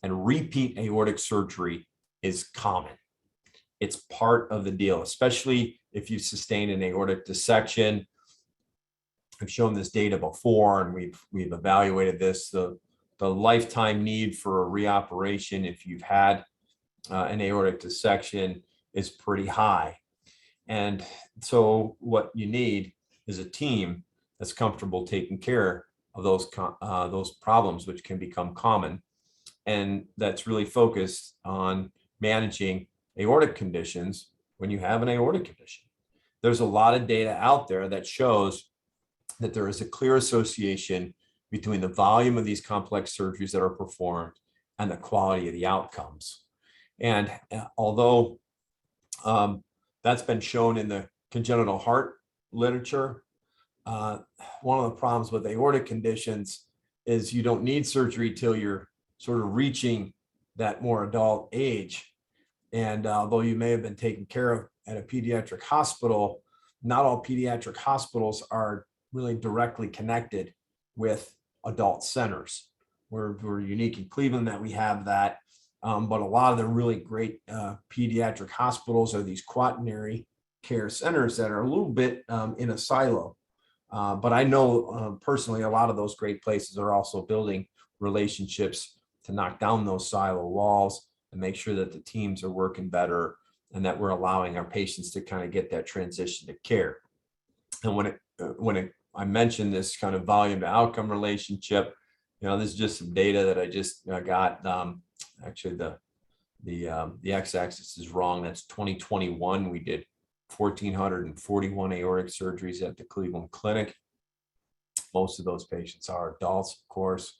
and repeat aortic surgery is common. It's part of the deal, especially if you sustain an aortic dissection. I've shown this data before, and we've evaluated this. The lifetime need for a reoperation, if you've had an aortic dissection, is pretty high. And so what you need is a team that's comfortable taking care of those problems, which can become common, and that's really focused on managing aortic conditions when you have an aortic condition. There's a lot of data out there that shows that there is a clear association between the volume of these complex surgeries that are performed and the quality of the outcomes. And although that's been shown in the congenital heart literature, one of the problems with aortic conditions is you don't need surgery till you're sort of reaching that more adult age. And although you may have been taken care of at a pediatric hospital, not all pediatric hospitals are really directly connected with adult centers. We're unique in Cleveland that we have that, but a lot of the really great pediatric hospitals are these quaternary care centers that are a little bit in a silo. But I know personally, a lot of those great places are also building relationships to knock down those silo walls and make sure that the teams are working better and that we're allowing our patients to kind of get that transition to care. And when I mentioned this kind of volume to outcome relationship, this is just some data that I just got. Actually, the x-axis is wrong. That's 2021. We did 1,441 aortic surgeries at the Cleveland Clinic. Most of those patients are adults, of course.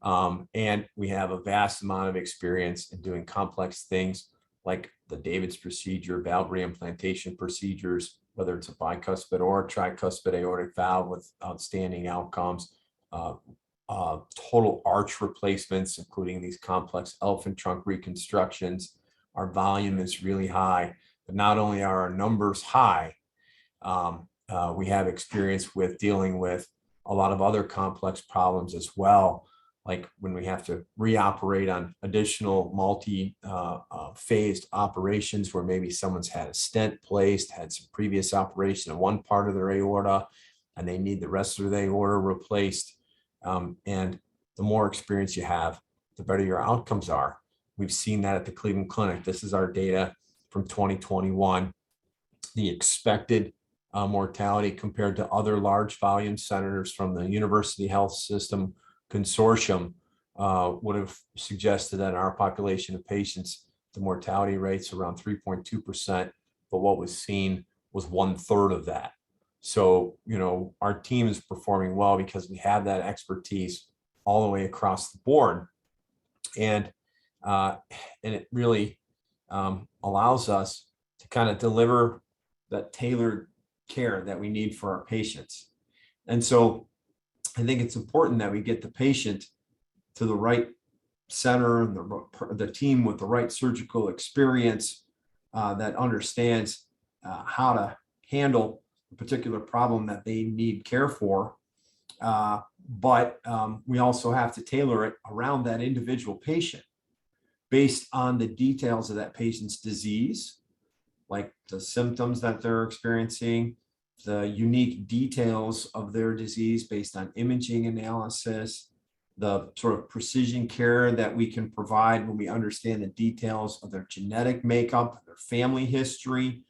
And we have a vast amount of experience in doing complex things like the David's procedure, valve reimplantation procedures, whether it's a bicuspid or a tricuspid aortic valve with outstanding outcomes, total arch replacements, including these complex elephant trunk reconstructions. Our volume is really high, but not only are our numbers high, we have experience with dealing with a lot of other complex problems as well, like when we have to reoperate on additional multi-phased operations where maybe someone's had a stent placed, had some previous operation in one part of their aorta, and they need the rest of their aorta replaced. And the more experience you have, the better your outcomes are. We've seen that at the Cleveland Clinic. This is our data from 2021. The expected mortality compared to other large volume centers from the University Health System Consortium would have suggested that in our population of patients, the mortality rate's around 3.2%, but what was seen was 1/3 of that. So, our team is performing well because we have that expertise all the way across the board. And it really allows us to kind of deliver that tailored care that we need for our patients. And so I think it's important that we get the patient to the right center and the team with the right surgical experience that understands how to handle a particular problem that they need care for. But we also have to tailor it around that individual patient based on the details of that patient's disease, like the symptoms that they're experiencing, the unique details of their disease based on imaging analysis, the sort of precision care that we can provide when we understand the details of their genetic makeup, their family history.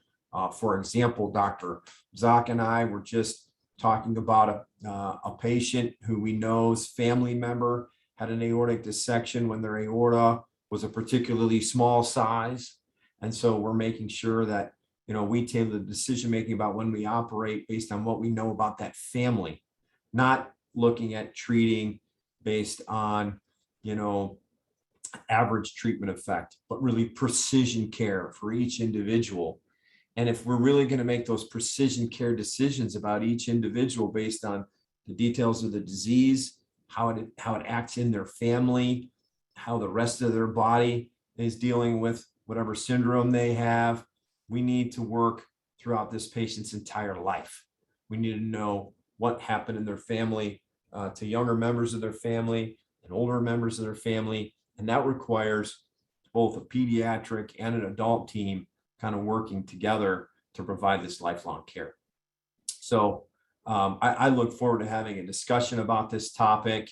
For example, Dr. Zahka and I were just talking about a patient who we know's family member had an aortic dissection when their aorta was a particularly small size. And so we're making sure that we tailor the decision-making about when we operate based on what we know about that family, not looking at treating based on, average treatment effect, but really precision care for each individual. And if we're really going to make those precision care decisions about each individual based on the details of the disease, how it acts in their family, how the rest of their body is dealing with whatever syndrome they have, we need to work throughout this patient's entire life. We need to know what happened in their family to younger members of their family and older members of their family. And that requires both a pediatric and an adult team kind of working together to provide this lifelong care. So I look forward to having a discussion about this topic.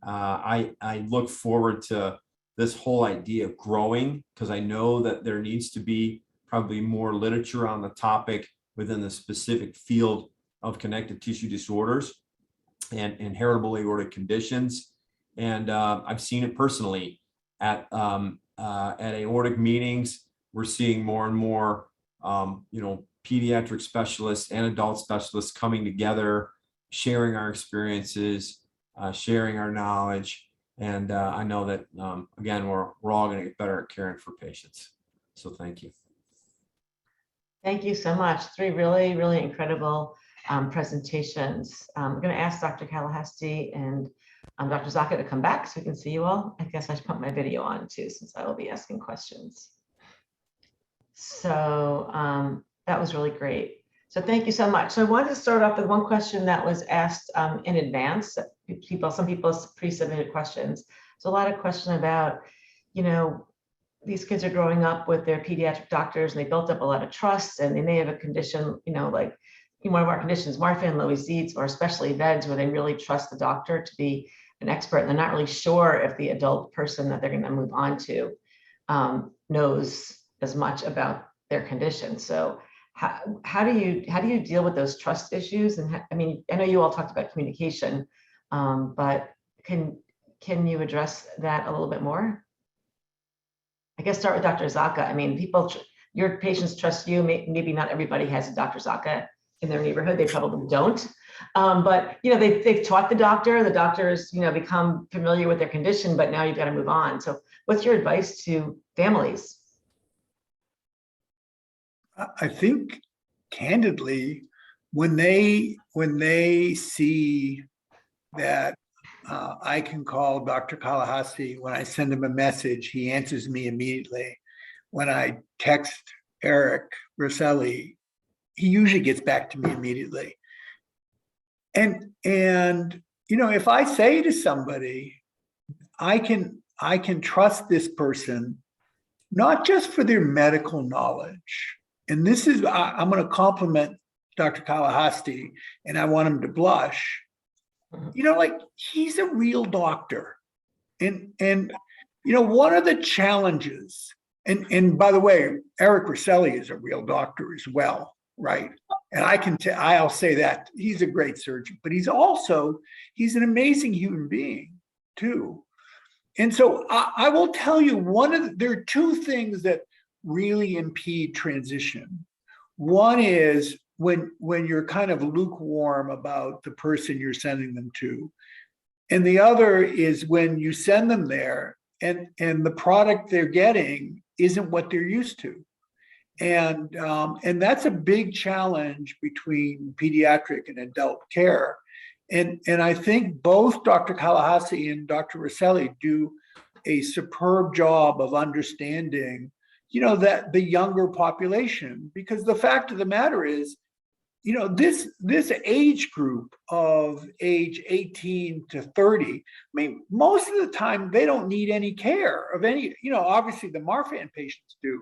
I look forward to this whole idea of growing, because I know that there needs to be probably more literature on the topic within the specific field of connective tissue disorders and heritable aortic conditions. And I've seen it personally at aortic meetings. We're seeing more and more, pediatric specialists and adult specialists coming together, sharing our experiences, sharing our knowledge. And I know that, again, we're all going to get better at caring for patients. So thank you. Thank you so much. 3 really, really incredible presentations. I'm going to ask Dr. Kalahasti and Dr. Zahka to come back so we can see you all. I guess I should put my video on too, since I will be asking questions. So that was really great. So thank you so much. So I wanted to start off with one question that was asked in advance. Some people pre-submitted questions. So a lot of question about, these kids are growing up with their pediatric doctors and they built up a lot of trust, and they may have a condition, like one of our conditions, Marfan, Loeys-Dietz, or especially VEDS, where they really trust the doctor to be an expert. And they're not really sure if the adult person that they're going to move on to knows as much about their condition. So how do you deal with those trust issues? And I know you all talked about communication, but can you address that a little bit more? I guess start with Dr. Zahka. Your patients trust you. Maybe not everybody has a Dr. Zahka in their neighborhood. They probably don't. But they've taught the doctors, become familiar with their condition, but now you've got to move on. So what's your advice to families? I think candidly, when they see that I can call Dr. Kalahasti, when I send him a message, he answers me immediately. When I text Eric Roselli, he usually gets back to me immediately. And if I say to somebody, I can trust this person, not just for their medical knowledge. And this is, I'm going to compliment Dr. Kalahasti, and I want him to blush. He's a real doctor. And one of the challenges, and by the way, Eric Roselli is a real doctor as well, right? And I'll say that he's a great surgeon, but he's an amazing human being too. And so I will tell you, there are 2 things that really impede transition. One is when you're kind of lukewarm about the person you're sending them to. And the other is when you send them there and the product they're getting isn't what they're used to. And that's a big challenge between pediatric and adult care. And I think both Dr. Kalahasti and Dr. Roselli do a superb job of understanding, that the younger population, because the fact of the matter is, this age group of age 18 to 30, most of the time they don't need any care of any, obviously the Marfan patients do.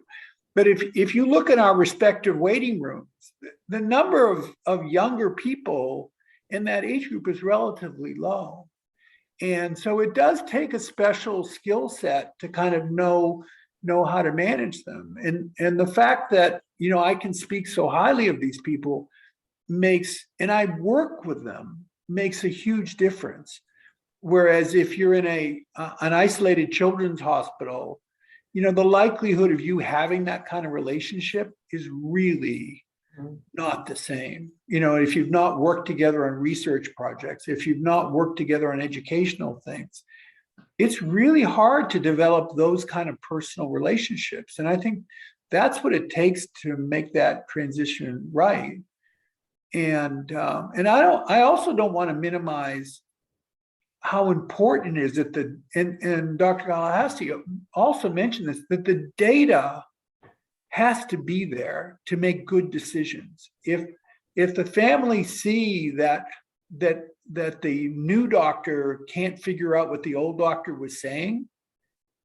But if you look at our respective waiting rooms, the number of younger people in that age group is relatively low. And so it does take a special skill set to kind of know how to manage them. And the fact that, I can speak so highly of these people and I work with them, makes a huge difference. Whereas if you're in an isolated children's hospital, the likelihood of you having that kind of relationship is really not the same. If you've not worked together on research projects, if you've not worked together on educational things, it's really hard to develop those kind of personal relationships. And I think that's what it takes to make that transition right. And I also don't want to minimize how important it is that and Dr. Kalahasti also mentioned this, that the data has to be there to make good decisions. If the family see that that the new doctor can't figure out what the old doctor was saying,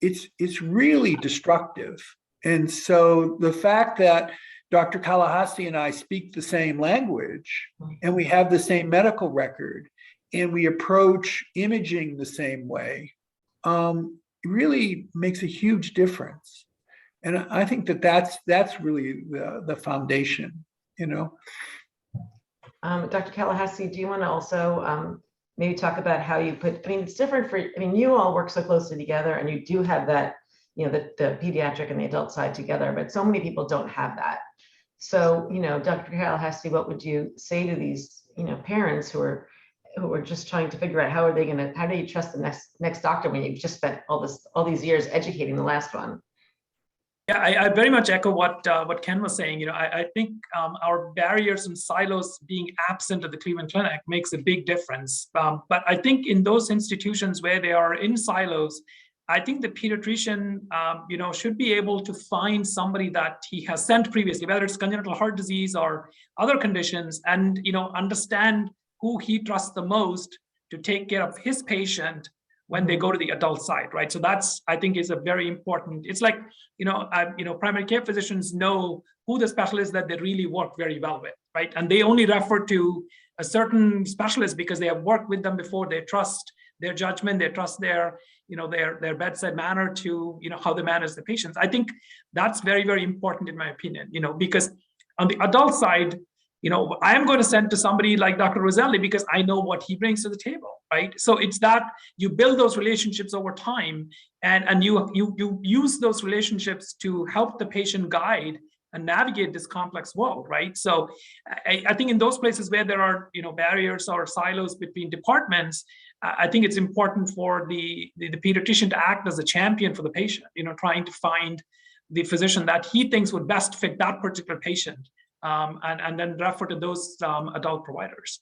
it's really destructive. And so the fact that Dr. Kalahasti and I speak the same language, and we have the same medical record, and we approach imaging the same way, really makes a huge difference. And I think that's really the foundation, you know. Dr. Kalahasti, do you want to also maybe talk about how you put, I mean, it's different for, I mean, you all work so closely together and you do have that, you know, the pediatric and the adult side together, but so many people don't have that. So, you know, Dr. Kalahasti, what would you say to these, you know, parents who are just trying to figure out how do you trust the next doctor when you've just spent all these years educating the last one? Yeah, I very much echo what Ken was saying. You know, I think our barriers and silos being absent at the Cleveland Clinic makes a big difference. But I think in those institutions where they are in silos, I think the pediatrician, you know, should be able to find somebody that he has sent previously, whether it's congenital heart disease or other conditions, and, you know, understand who he trusts the most to take care of his patient when they go to the adult side, right? So that's, I think, is a very important, it's like, you know, primary care physicians know who the specialists that they really work very well with, right? And they only refer to a certain specialist because they have worked with them before. They trust their judgment, they trust their, you know, their bedside manner to, you know, how they manage the patients. I think that's very, very important in my opinion, you know, because on the adult side, you know, I am going to send to somebody like Dr. Roselli because I know what he brings to the table, right? So it's that you build those relationships over time, and you use those relationships to help the patient guide and navigate this complex world, right? So I think in those places where there are, you know, barriers or silos between departments, I think it's important for the pediatrician to act as a champion for the patient, you know, trying to find the physician that he thinks would best fit that particular patient. And then refer to those adult providers.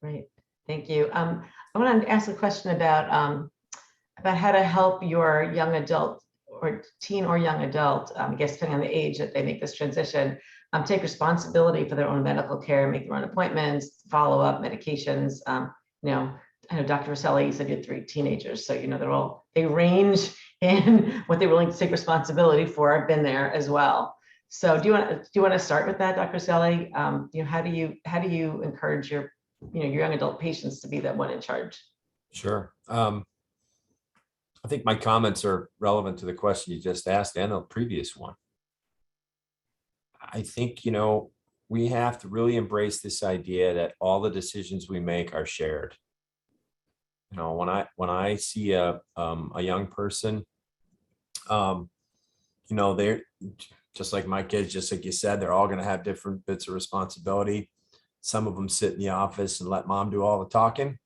Great, thank you. I want to ask a question about how to help your young adult or teen or young adult, I guess depending on the age that they make this transition, take responsibility for their own medical care, make their own appointments, follow up medications. You know, I know Dr. Roselli said you had 3 teenagers, so you know they range in what they're willing to take responsibility for. I've been there as well. So do you want to start with that, Dr. Roselli? You know, how do you encourage your young adult patients to be that one in charge? Sure. I think my comments are relevant to the question you just asked and the previous one. I think, you know, we have to really embrace this idea that all the decisions we make are shared. You know, when I see a young person, you know, they're just like my kids, just like you said, they're all going to have different bits of responsibility. Some of them sit in the office and let mom do all the talking.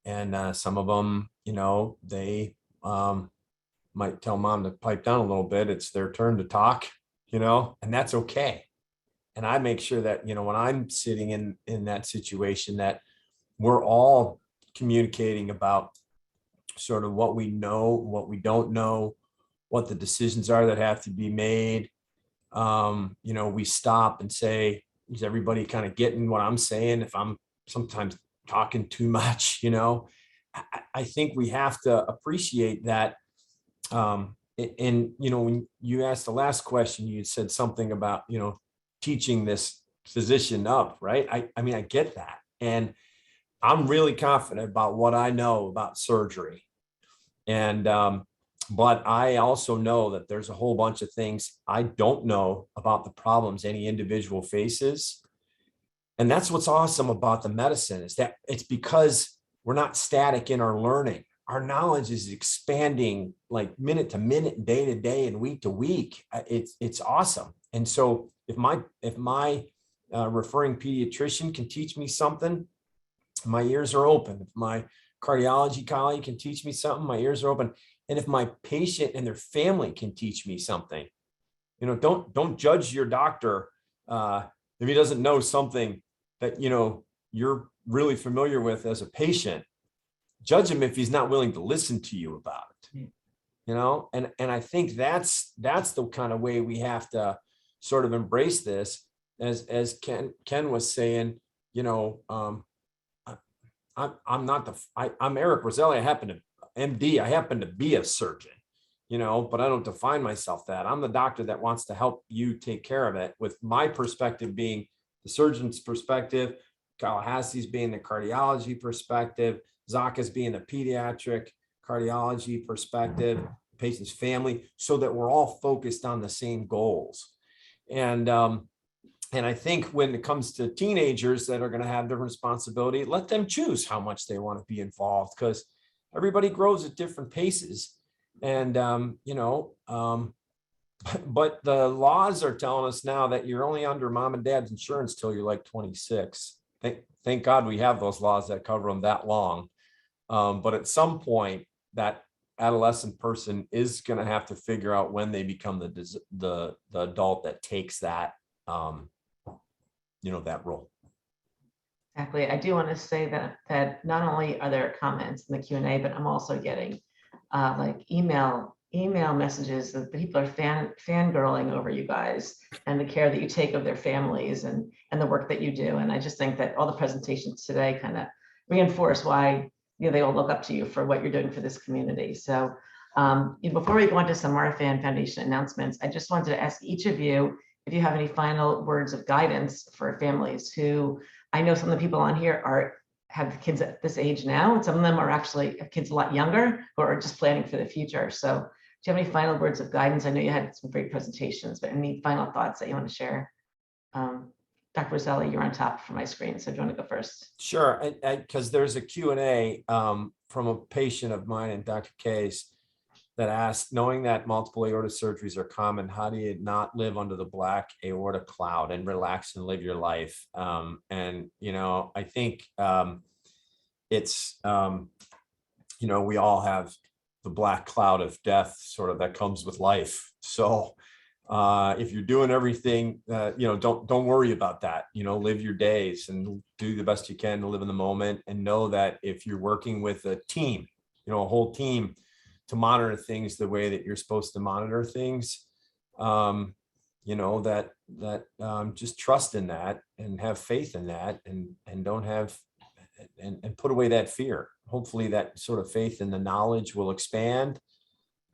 And some of them, you know, they might tell mom to pipe down a little bit. It's their turn to talk, you know, and that's okay. And I make sure that, you know, when I'm sitting in that situation, that we're all communicating about sort of what we know, what we don't know, what the decisions are that have to be made. You know, we stop and say, is everybody kind of getting what I'm saying? If I'm sometimes talking too much, you know, I think we have to appreciate that. And, you know, when you asked the last question, you said something about, you know, teaching this physician up, right? I mean, I get that. And I'm really confident about what I know about surgery. And, but I also know that there's a whole bunch of things I don't know about the problems any individual faces. And that's what's awesome about the medicine, is that it's because we're not static in our learning. Our knowledge is expanding like minute to minute, day to day, and week to week. It's awesome. And so if my referring pediatrician can teach me something, my ears are open. If my cardiology colleague can teach me something, my ears are open. And if my patient and their family can teach me something, you know, don't judge your doctor if he doesn't know something that, you know, you're really familiar with as a patient. Judge him if he's not willing to listen to you about it, you know. And I think that's the kind of way we have to sort of embrace this, as Ken was saying. You know, I'm not I'm Eric Roselli. I happen to MD. I happen to be a surgeon, but I don't define myself that. I'm the doctor that wants to help you take care of it, with my perspective being the surgeon's perspective, Kalahasti's being the cardiology perspective, Zahka's being the pediatric cardiology perspective, patient's family, so that we're all focused on the same goals. And I think when it comes to teenagers that are going to have different responsibility, let them choose how much they want to be involved, because everybody grows at different paces. And, but the laws are telling us now that you're only under mom and dad's insurance till you're like 26. Thank God we have those laws that cover them that long. But at some point, that adolescent person is going to have to figure out when they become the adult that takes that, that role. Exactly. I do want to say that not only are there comments in the Q&A, but I'm also getting like email messages that people are fangirling over you guys and the care that you take of their families and the work that you do. And I just think that all the presentations today kind of reinforce why they all look up to you for what you're doing for this community. So before we go on to some Marfan Foundation announcements, I just wanted to ask each of you if you have any final words of guidance for families who, I know some of the people on here have kids at this age now, and some of them are actually have kids a lot younger who are just planning for the future. So do you have any final words of guidance? I know you had some great presentations, but any final thoughts that you want to share? Dr. Roselli, you're on top for my screen, so do you want to go first? Sure, because there's a Q&A from a patient of mine and Dr. K's that asked, knowing that multiple aorta surgeries are common, how do you not live under the black aorta cloud and relax and live your life? I think it's, we all have the black cloud of death sort of that comes with life. So if you're doing everything, don't worry about that. Live your days and do the best you can to live in the moment, and know that if you're working with a team, a whole team to monitor things the way that you're supposed to monitor things, just trust in that and have faith in that, and don't have and put away that fear. Hopefully that sort of faith in the knowledge will expand,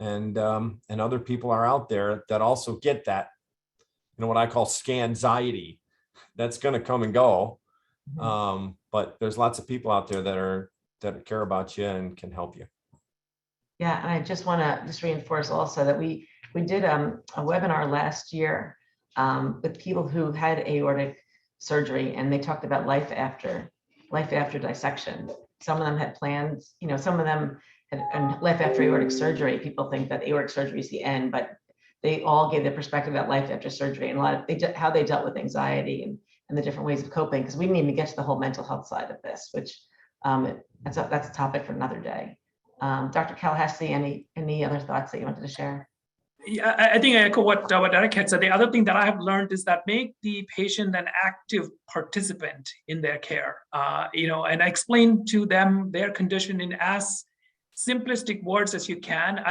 and other people are out there that also get that, what I call scanxiety. That's going to come and go. But there's lots of people out there that care about you and can help you. Yeah, and I just want to reinforce also that we did a webinar last year with people who had aortic surgery, and they talked about life after dissection. Some of them had plans, some of them had life after aortic surgery. People think that aortic surgery is the end, but they all gave their perspective about life after surgery and how they dealt with anxiety and the different ways of coping. Because we didn't even get to the whole mental health side of this, which that's a topic for another day. Dr. Kalahasti, any other thoughts that you wanted to share? Yeah, I think I echo what Eric had said. The other thing that I have learned is that make the patient an active participant in their care, and I explain to them their condition in as simplistic words as you can.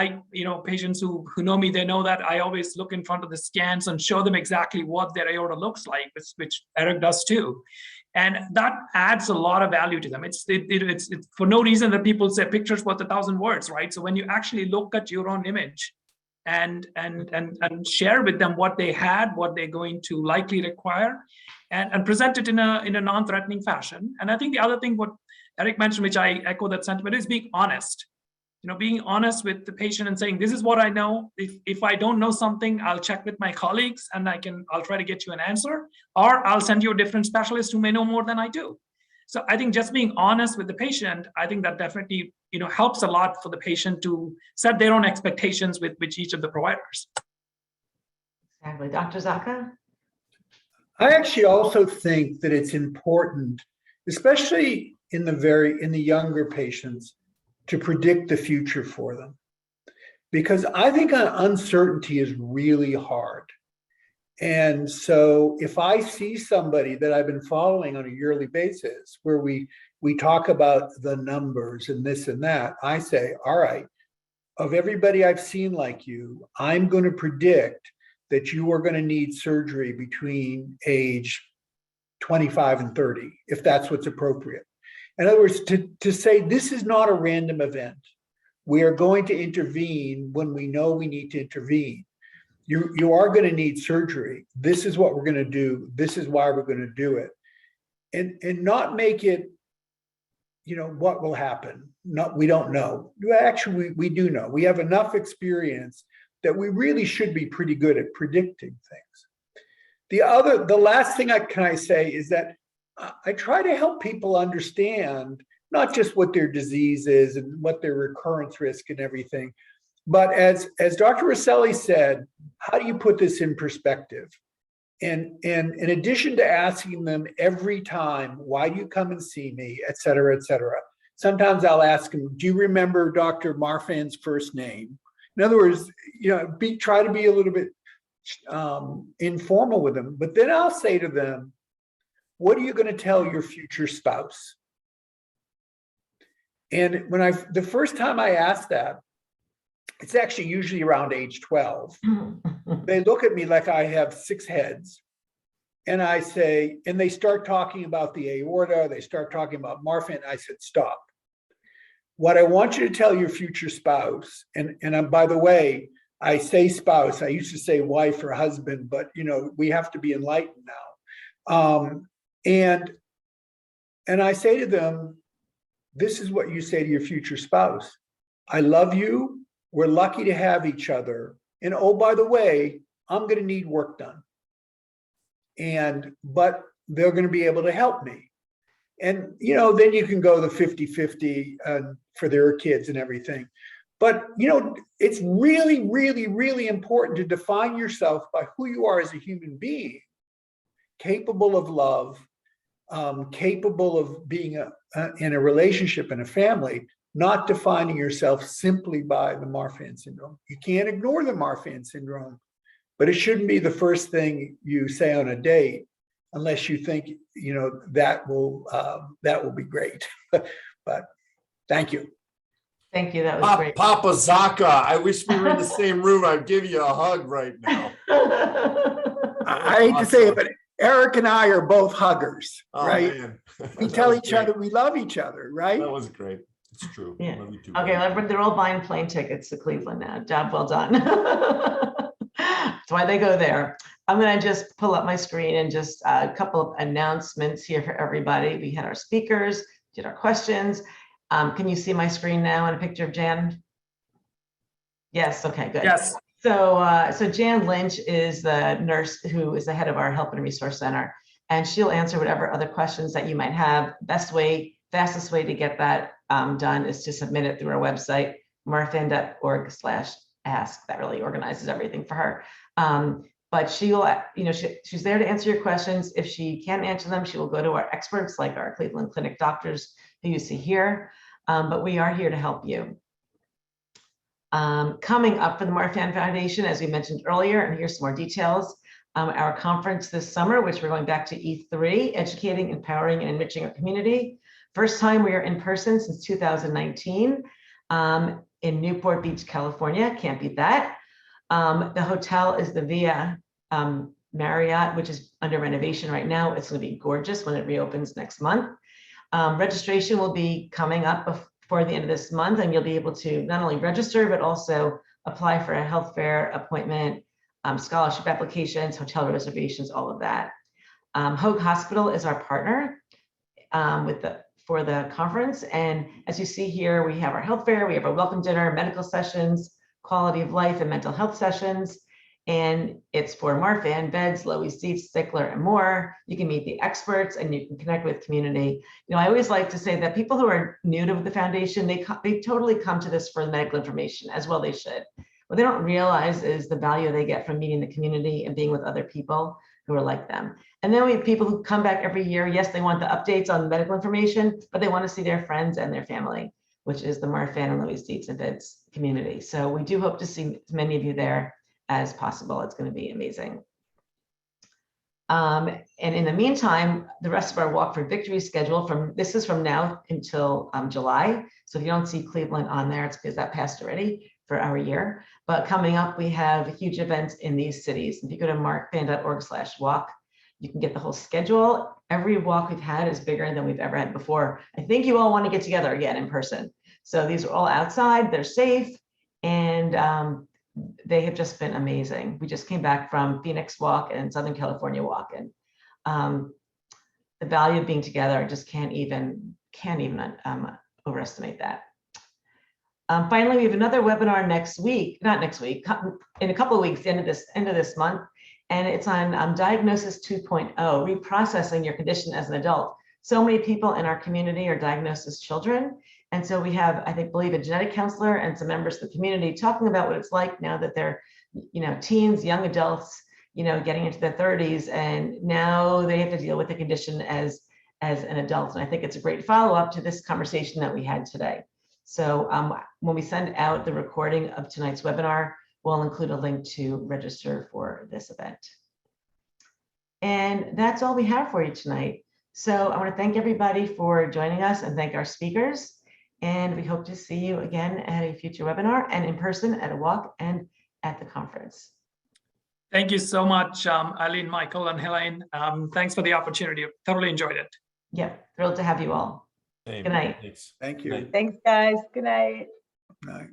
Patients who know me, they know that I always look in front of the scans and show them exactly what their aorta looks like, which Eric does too. And that adds a lot of value to them. It's for no reason that people say pictures worth 1,000 words, right? So when you actually look at your own image and share with them what they had, what they're going to likely require, and present it in a non-threatening fashion. And I think the other thing what Eric mentioned, which I echo that sentiment, is being honest. Being honest with the patient and saying, this is what I know. If I don't know something, I'll check with my colleagues and I'll try to get you an answer, or I'll send you a different specialist who may know more than I do. So I think just being honest with the patient, I think that definitely, helps a lot for the patient to set their own expectations with each of the providers. Exactly. Dr. Zahka? I actually also think that it's important, especially in the younger patients, to predict the future for them. Because I think uncertainty is really hard. And so if I see somebody that I've been following on a yearly basis, where we talk about the numbers and this and that, I say, all right, of everybody I've seen like you, I'm going to predict that you are going to need surgery between age 25 and 30, if that's what's appropriate. In other words, to say this is not a random event. We are going to intervene when we know we need to intervene. You are going to need surgery. This is what we're going to do. This is why we're going to do it. And not make it, what will happen. We don't know. Actually, we do know. We have enough experience that we really should be pretty good at predicting things. The last thing I say is that I try to help people understand not just what their disease is and what their recurrence risk and everything, but as Dr. Roselli said, how do you put this in perspective? And in addition to asking them every time, why do you come and see me, et cetera, sometimes I'll ask them, do you remember Dr. Marfan's first name? In other words, try to be a little bit informal with them, but then I'll say to them, what are you going to tell your future spouse? And the first time I asked that, it's actually usually around age 12. They look at me like I have 6 heads. And I say, and they start talking about the aorta, they start talking about Marfan. I said, stop. What I want you to tell your future spouse, and by the way, I say spouse, I used to say wife or husband, but we have to be enlightened now. And I say to them, this is what you say to your future spouse. I love you. We're lucky to have each other. And oh, by the way, I'm going to need work done. But they're going to be able to help me. And, then you can go the 50-50 for their kids and everything. But, it's really, really, really important to define yourself by who you are as a human being, capable of love, capable of being in a relationship and a family, not defining yourself simply by the Marfan syndrome. You can't ignore the Marfan syndrome, but it shouldn't be the first thing you say on a date unless you think, that will be great. But thank you. Thank you. That was great. Papa Zahka, I wish we were in the same room. I'd give you a hug right now. I hate to say it, but Eric and I are both huggers, right? Man. We tell each other we love each other, right? That was great. It's true. Yeah. Love you too, Okay, man. they're all buying plane tickets to Cleveland now. Job well done. That's why they go there. I'm going to just pull up my screen and just a couple of announcements here for everybody. We had our speakers, did our questions. Can you see my screen now and a picture of Jan? Yes. Okay, good. Yes. So Jan Lynch is the nurse who is the head of our Help and Resource Center, and she'll answer whatever other questions that you might have. Fastest way to get that done is to submit it through our website, marfan.org/ask. That really organizes everything for her. But she'll, she's there to answer your questions. If she can't answer them, she will go to our experts like our Cleveland Clinic doctors who you see here. But we are here to help you. Coming up for the Marfan Foundation, as we mentioned earlier, and here's some more details, our conference this summer, which we're going back to E3, Educating, Empowering, and Enriching Our Community. First time we are in person since 2019 in Newport Beach, California. Can't beat that. The hotel is the Via Marriott, which is under renovation right now. It's going to be gorgeous when it reopens next month. Registration will be coming up before the end of this month, and you'll be able to not only register, but also apply for a health fair appointment, scholarship applications, hotel reservations, all of that. Hoag Hospital is our partner for the conference. And as you see here, we have our health fair, we have our welcome dinner, medical sessions, quality of life and mental health sessions. And it's for Marfan, VEDS, Loeys-Dietz, Stickler, and more. You can meet the experts and you can connect with community. I always like to say that people who are new to the foundation, they totally come to this for the medical information, as well they should. What they don't realize is the value they get from meeting the community and being with other people who are like them. And then we have people who come back every year. Yes, they want the updates on medical information, but they want to see their friends and their family, which is the Marfan and Loeys-Dietz and VEDS community. So we do hope to see as many of you there as possible. It's going to be amazing. And in the meantime, the rest of our Walk for Victory schedule this is from now until July. So if you don't see Cleveland on there, it's because that passed already for our year. But coming up, we have huge events in these cities. If you go to marfan.org/walk, You can get the whole schedule. Every walk we've had is bigger than we've ever had before. I think you all want to get together again in person. So these are all outside, they're safe, and they have just been amazing. We just came back from Phoenix Walk and Southern California Walk, and the value of being together, I just can't even overestimate that. Finally, we have another webinar next week, not next week, in a couple of weeks, end of this month, and it's on Diagnosis 2.0, reprocessing your condition as an adult. So many people in our community are diagnosed as children, and so we have, I believe, a genetic counselor and some members of the community talking about what it's like now that they're, teens, young adults, getting into their 30s, and now they have to deal with the condition as an adult. And I think it's a great follow-up to this conversation that we had today. So when we send out the recording of tonight's webinar, we'll include a link to register for this event. And that's all we have for you tonight. So I want to thank everybody for joining us and thank our speakers. And we hope to see you again at a future webinar and in person at a walk and at the conference. Thank you so much, Eileen, Michael, and Helene. Thanks for the opportunity. Thoroughly enjoyed it. Yep, thrilled to have you all. Same. Good night. Thanks. Thank Good you. night. Thanks, guys. Good night. Night.